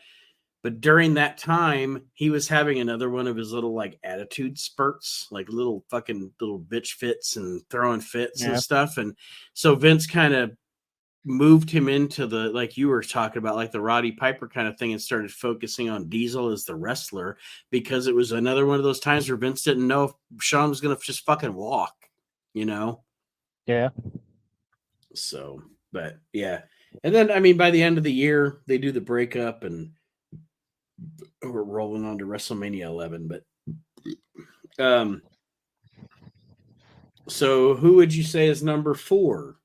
But during that time, he was having another one of his little like attitude spurts, like little bitch fits and throwing fits and stuff. And so Vince kind of moved him into the, like you were talking about, like the Roddy Piper kind of thing, and started focusing on Diesel as the wrestler, because it was another one of those times where Vince didn't know if Shawn was going to just fucking walk, you know? Yeah. So, but yeah. And then, I mean, by the end of the year, they do the breakup and we're rolling on to WrestleMania 11. But, so who would you say is number 4?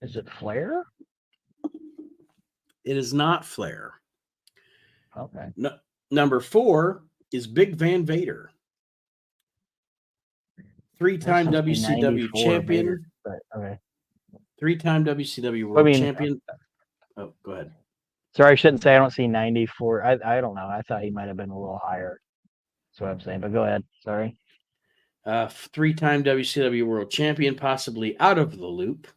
Is it Flair? It is not Flair. Okay. No, number 4 is Big Van Vader. 3-time WCW champion. Vader, but okay. 3-time WCW World Champion. Oh, go ahead. Sorry, I shouldn't say I don't see 94. I don't know. I thought he might have been a little higher. That's what I'm saying. But go ahead. Sorry. 3-time WCW World Champion, possibly out of the loop.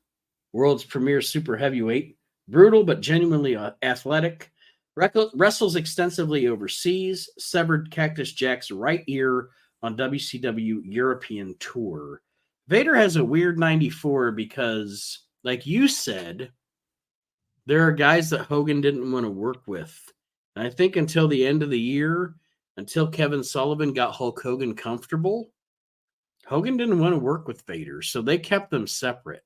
World's premier super heavyweight. Brutal but genuinely athletic. Wrestles extensively overseas. Severed Cactus Jack's right ear on WCW European tour. Vader has a weird 94 because, like you said, there are guys that Hogan didn't want to work with. And I think until the end of the year, until Kevin Sullivan got Hulk Hogan comfortable, Hogan didn't want to work with Vader. So they kept them separate.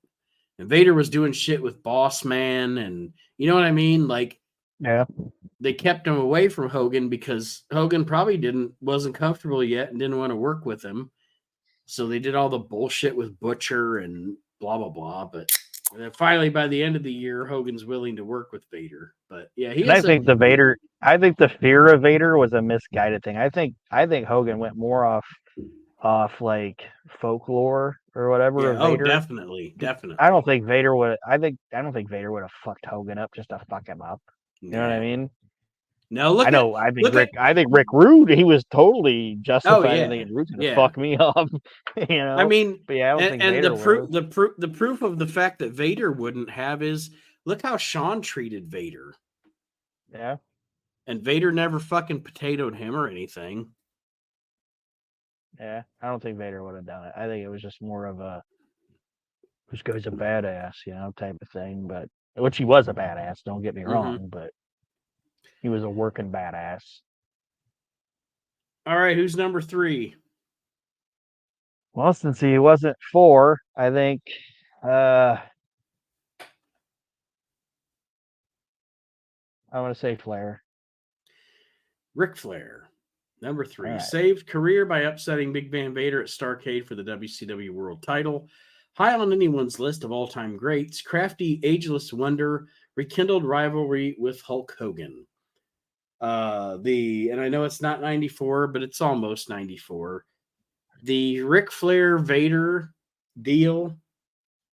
And Vader was doing shit with Boss Man, and you know what I mean? Like, yeah, they kept him away from Hogan because Hogan probably wasn't comfortable yet and didn't want to work with him. So they did all the bullshit with Butcher and blah, blah, blah. But finally, by the end of the year, Hogan's willing to work with Vader. But yeah, I think the fear of Vader was a misguided thing. I think Hogan went more off like folklore or whatever. Yeah, of Vader. Definitely. I don't think Vader would. I don't think Vader would have fucked Hogan up just to fuck him up. You know what I mean? No, I think Rick Rude, he was totally justified in thinking Rude's gonna fuck me up. You know, I mean, but yeah, I don't think Vader the proof of the fact that Vader wouldn't have is look how Shawn treated Vader. Yeah, and Vader never fucking potatoed him or anything. Yeah, I don't think Vader would have done it. I think it was just more of a this guy's a badass, type of thing. But which he was a badass. Don't get me wrong, but he was a working badass. All right, who's number 3? Well, since he wasn't 4, I think I'm going to say Flair. Ric Flair, number 3. Right. Saved career by upsetting Big Van Vader at Starrcade for the WCW World title. High on anyone's list of all-time greats, crafty, ageless wonder, rekindled rivalry with Hulk Hogan. And I know it's not 94, but it's almost 94. The Ric Flair Vader deal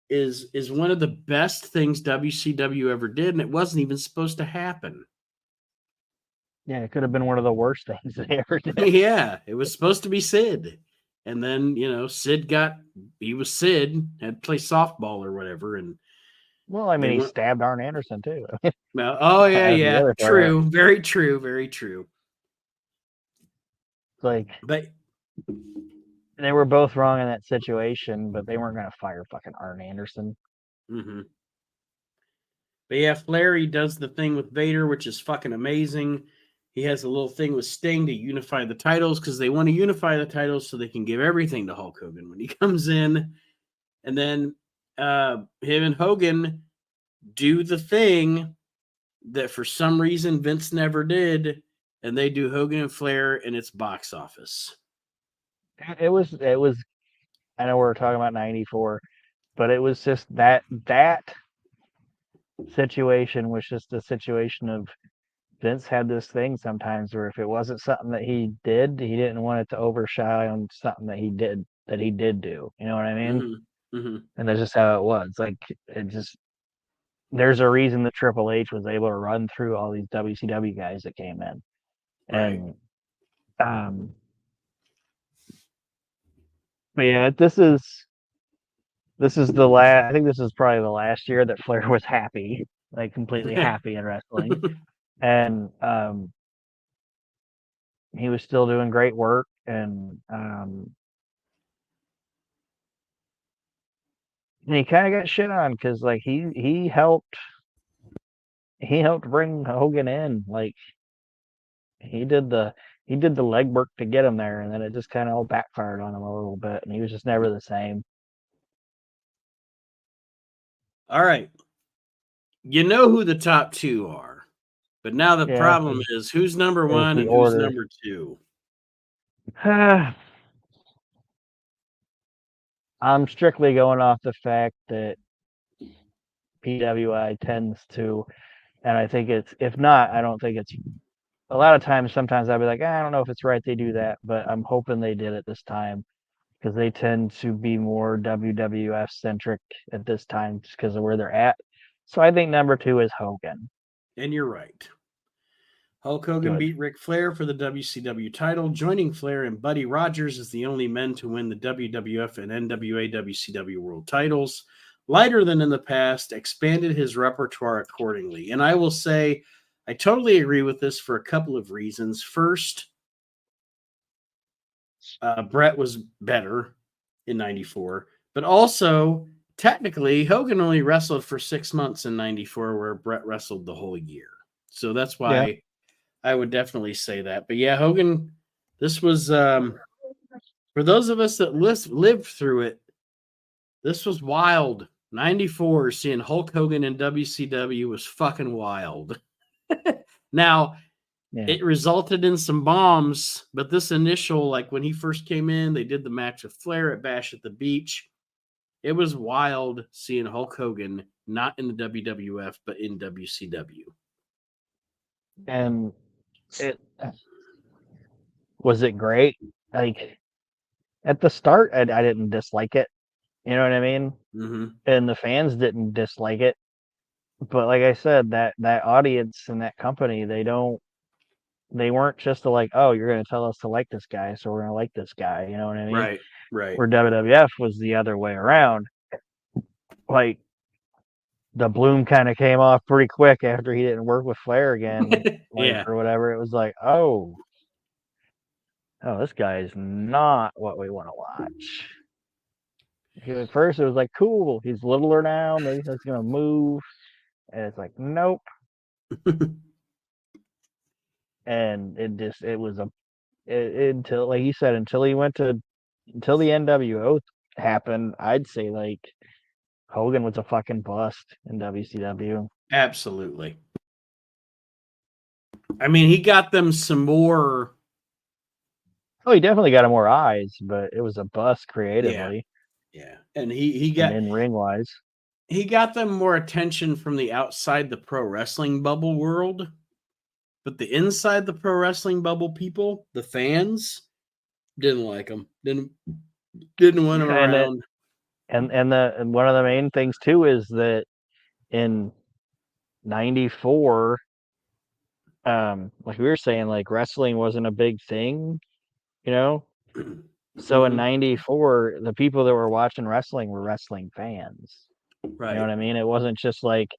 is one of the best things WCW ever did, and it wasn't even supposed to happen. Yeah, it could have been one of the worst things they ever did. Yeah, it was supposed to be Sid. And then, he was Sid, had to play softball or whatever. And well, I mean, he stabbed Arn Anderson too. Oh, yeah. True. Very true. Very true. But they were both wrong in that situation, but they weren't going to fire fucking Arn Anderson. Mm-hmm. But yeah, Flair, he does the thing with Vader, which is fucking amazing. He has a little thing with Sting to unify the titles because they want to unify the titles so they can give everything to Hulk Hogan when he comes in. And then him and Hogan do the thing that for some reason Vince never did, and they do Hogan and Flair, and it's box office. It was. I know we're talking about 94, but it was just that situation was just a situation of Vince had this thing sometimes where if it wasn't something that he did, he didn't want it to overshine something that he did do. You know what I mean? Mm-hmm. Mm-hmm. And that's just how it was. Like there's a reason that Triple H was able to run through all these WCW guys that came in. And but yeah, this is the last. I think this is probably the last year that Flair was happy. like completely happy in wrestling. And he was still doing great work, and he kind of got shit on because like he helped bring Hogan in. Like he did the legwork to get him there, and then it just kind of all backfired on him a little bit, and he was just never the same. All right. You know who the top two are, but now the problem is who's number one and who's number two. I'm strictly going off the fact that PWI tends to, and I think it's, if not, I don't think it's, a lot of times, sometimes I'll be like, I don't know if it's right they do that, but I'm hoping they did it this time because they tend to be more WWF centric at this time just because of where they're at. So I think number two is Hogan. And you're right. Hulk Hogan beat Ric Flair for the WCW title, joining Flair and Buddy Rogers as the only men to win the WWF and NWA WCW world titles. Lighter than in the past, expanded his repertoire accordingly. And I will say, I totally agree with this for a couple of reasons. First, Brett was better in 94, but also, technically, Hogan only wrestled for 6 months in 94, where Brett wrestled the whole year. So that's why I would definitely say that. But yeah, Hogan, this was, for those of us that lived through it, this was wild. 94, seeing Hulk Hogan in WCW was fucking wild. Now, it resulted in some bombs, but this initial, like when he first came in, they did the match with Flair at Bash at the Beach. It was wild seeing Hulk Hogan not in the WWF, but in WCW. And was it great? Like at the start, I didn't dislike it. You know what I mean? Mm-hmm. And the fans didn't dislike it. But like I said, that audience and that company, they weren't just like, oh, you're going to tell us to like this guy, so we're going to like this guy. You know what I mean? Right, right. Where WWF was the other way around. Like the bloom kind of came off pretty quick after he didn't work with Flair again, or whatever. It was like, oh, this guy is not what we want to watch. At first, it was like, cool, he's littler now, maybe he's gonna move, and it's like, nope. And it was until, like you said, until the NWO happened, I'd say like Hogan was a fucking bust in WCW. Absolutely. I mean, he got them some more. Oh, he definitely got more eyes, but it was a bust creatively. Yeah. And he got, in ring wise, he got them more attention from the outside the pro wrestling bubble world, but the inside the pro wrestling bubble people, the fans, didn't like him. Didn't want him around. And one of the main things too is that in 94, like we were saying, like wrestling wasn't a big thing, you know. So in 94, the people that were watching wrestling were wrestling fans. Right. You know what I mean? It wasn't just like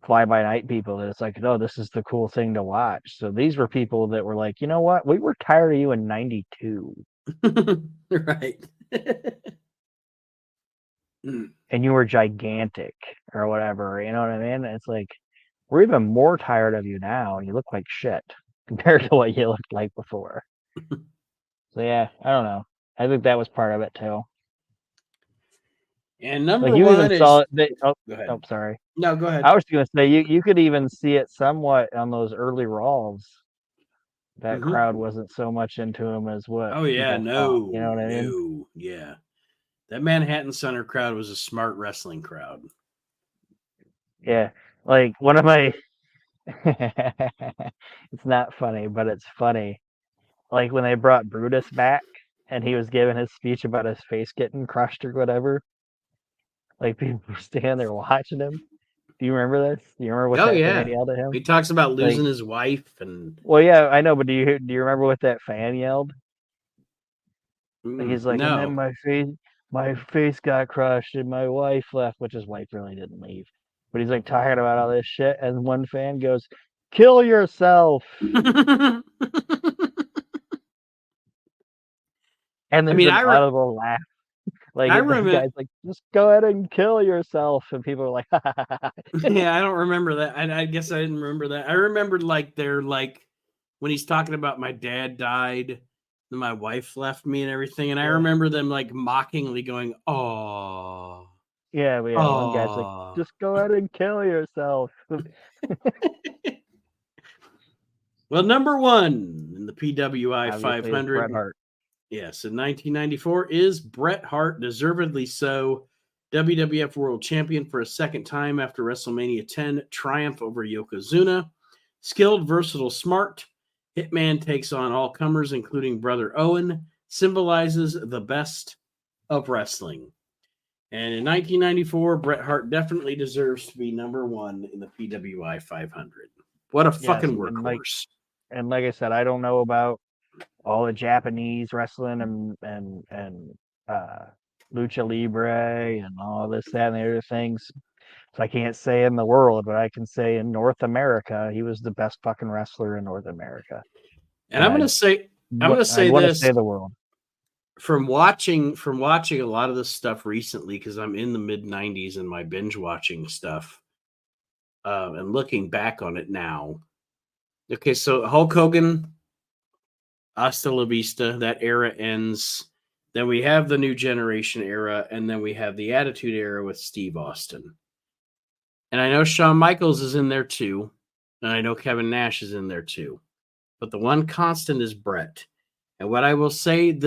fly by night people that it's like, no, this is the cool thing to watch. So these were people that were like, you know what? We were tired of you in 92. Right. And you were gigantic or whatever. You know what I mean? It's like, we're even more tired of you now, and you look like shit compared to what you looked like before. So yeah, I don't know. I think that was part of it too. And number like one is. Go ahead. Sorry. No, go ahead. I was going to say you could even see it somewhat on those early Raws. That crowd wasn't so much into him as what. Oh yeah, no. Thought, you know what I mean? Yeah. That Manhattan Center crowd was a smart wrestling crowd. Yeah, like one of my. It's not funny, but it's funny. Like when they brought Brutus back and he was giving his speech about his face getting crushed or whatever. Like people were standing there watching him. Do you remember this? Do you remember what fan yelled at him? He talks about losing his wife and. Well, yeah, I know, but do you remember what that fan yelled? He's like, no. And then my face got crushed and my wife left, which his wife really didn't leave. But he's like talking about all this shit, and one fan goes, "Kill yourself!" And I there's mean, an audible laugh. Like I the remember. guy's like, "Just go ahead and kill yourself," and people are like, Yeah, I don't remember that. I guess I didn't remember that. I remembered like they're like when he's talking about my dad died, and my wife left me and everything, and I remember them like mockingly going, "Oh, yeah, but yeah." One guy's like, oh." "Just go ahead and kill yourself." Well, number one in the PWI Obviously, it's Bret 500. Hart. Yes, in 1994 is Bret Hart, deservedly so. WWF World Champion for a second time after WrestleMania 10 triumph over Yokozuna. Skilled, versatile, smart. Hitman takes on all comers, including Brother Owen. Symbolizes the best of wrestling. And in 1994, Bret Hart definitely deserves to be number one in the PWI 500. What a fucking workhorse. And like I said, I don't know about all the Japanese wrestling and lucha libre and all this, that, and the other things. So I can't say in the world, but I can say in North America, he was the best fucking wrestler in North America. And I'm going to say I want to this say the world. From watching a lot of this stuff recently, because I'm in the mid 90s and my binge watching stuff, and looking back on it now. Okay, so Hulk Hogan, hasta la vista, that era ends. Then we have the new generation era, and then we have the Attitude Era with Steve Austin. And I know Shawn Michaels is in there too, and I know Kevin Nash is in there too. But the one constant is Bret. And what I will say is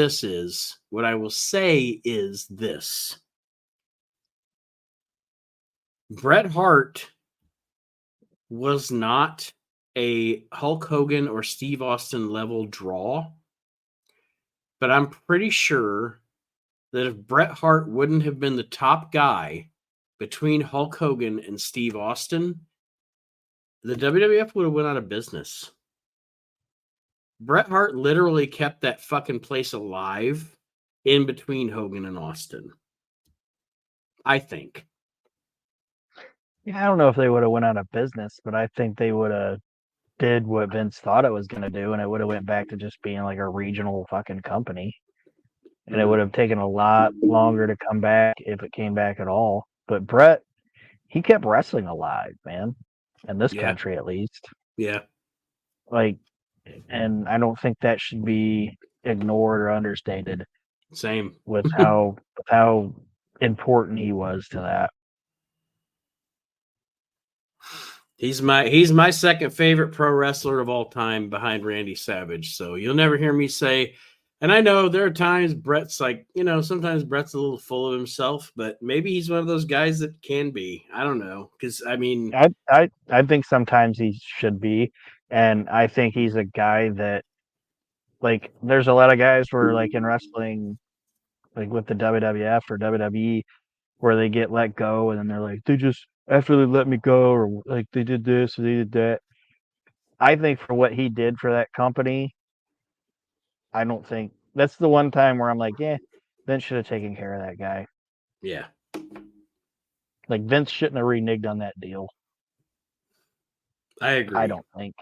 this. Bret Hart was not a Hulk Hogan or Steve Austin level draw, but I'm pretty sure that if Bret Hart wouldn't have been the top guy between Hulk Hogan and Steve Austin, the WWF would have went out of business. Bret Hart literally kept that fucking place alive in between Hogan and Austin. I think. Yeah, I don't know if they would have went out of business, but I think they would have did what Vince thought it was going to do, and it would have went back to just being like a regional fucking company. And it would have taken a lot longer to come back if it came back at all. But Bret, he kept wrestling alive, man, in this country at least. Yeah. Like, and I don't think that should be ignored or understated. Same. With how important he was to that. He's my second favorite pro wrestler of all time behind Randy Savage. So you'll never hear me say, and I know there are times Bret's like, sometimes Bret's a little full of himself, but maybe he's one of those guys that can be. I don't know. Because I mean, I think sometimes he should be. And I think he's a guy that, like, there's a lot of guys where, like, in wrestling, like with the WWF or WWE, where they get let go and then they're like, they just, after they let me go, or like they did this or they did that. I think for what he did for that company, I don't think that's the one time where I'm like, yeah, Vince should have taken care of that guy. Yeah. Like, Vince shouldn't have reneged on that deal. I agree. I don't think.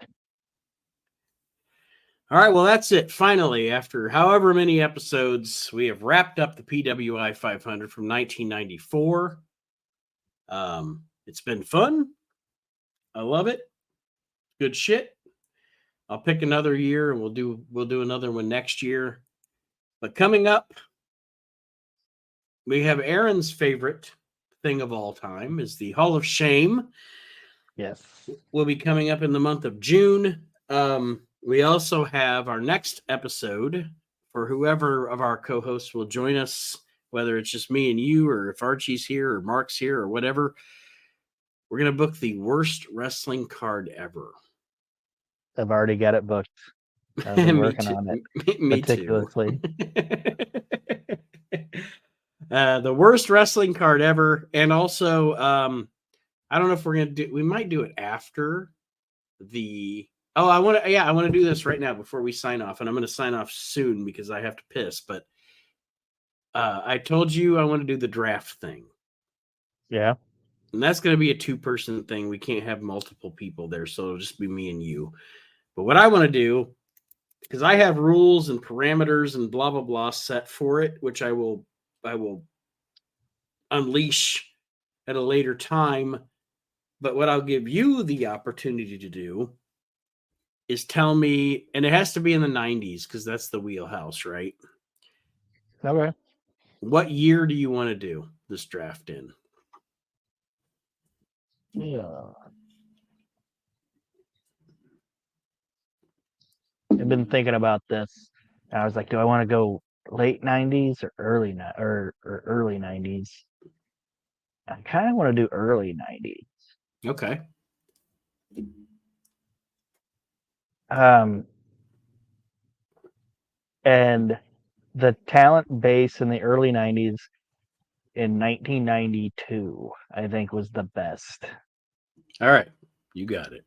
All right, well, that's it. Finally, after however many episodes, we have wrapped up the PWI 500 from 1994. It's been fun. I love it. Good shit. I'll pick another year and we'll do another one next year. But coming up, we have Aaron's favorite thing of all time is the Hall of Shame. Yes. Will be coming up in the month of June. We also have our next episode for whoever of our co-hosts will join us, whether it's just me and you, or if Archie's here or Mark's here or whatever. We're going to book the worst wrestling card ever. I've already got it booked. I've been working on it meticulously. The worst wrestling card ever. And also, I don't know if we're going to we might do it after the, I want to do this right now before we sign off. And I'm going to sign off soon because I have to piss. But I told you I want to do the draft thing. Yeah. And that's going to be a 2-person thing. We can't have multiple people there, so it'll just be me and you. But what I want to do, because I have rules and parameters and blah blah blah set for it, which I will unleash at a later time. But what I'll give you the opportunity to do is tell me, and it has to be in the 90s because that's the wheelhouse, right? Okay. What year do you want to do this draft in? Yeah. I've been thinking about this. I was like, do I want to go late 90s or early or early 90s? I kind of want to do early 90s. Okay. And the talent base in the early 90s in 1992, I think, was the best. All right. You got it.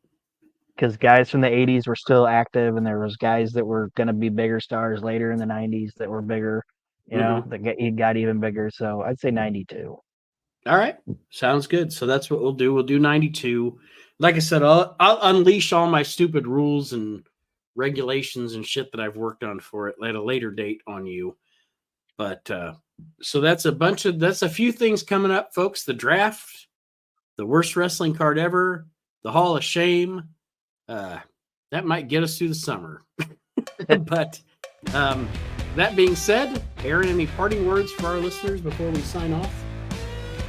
Because guys from the 80s were still active, and there was guys that were going to be bigger stars later in the 90s that were bigger, that got even bigger. So I'd say 92. All right. Sounds good. So that's what we'll do. We'll do 92. Like I said, I'll unleash all my stupid rules and regulations and shit that I've worked on for it at a later date on you. But so that's a few things coming up, folks. The draft, the worst wrestling card ever, the Hall of Shame. That might get us through the summer. But that being said, Aaron, any parting words for our listeners before we sign off?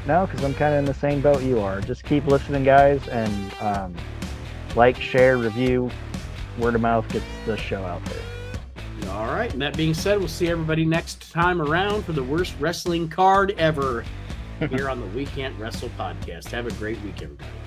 No, because I'm kind of in the same boat you are. Just keep listening, guys, and like, share, review. Word of mouth gets the show out there. All right. And that being said, we'll see everybody next time around for the worst wrestling card ever here on the We Can't Wrestle podcast. Have a great weekend, everybody.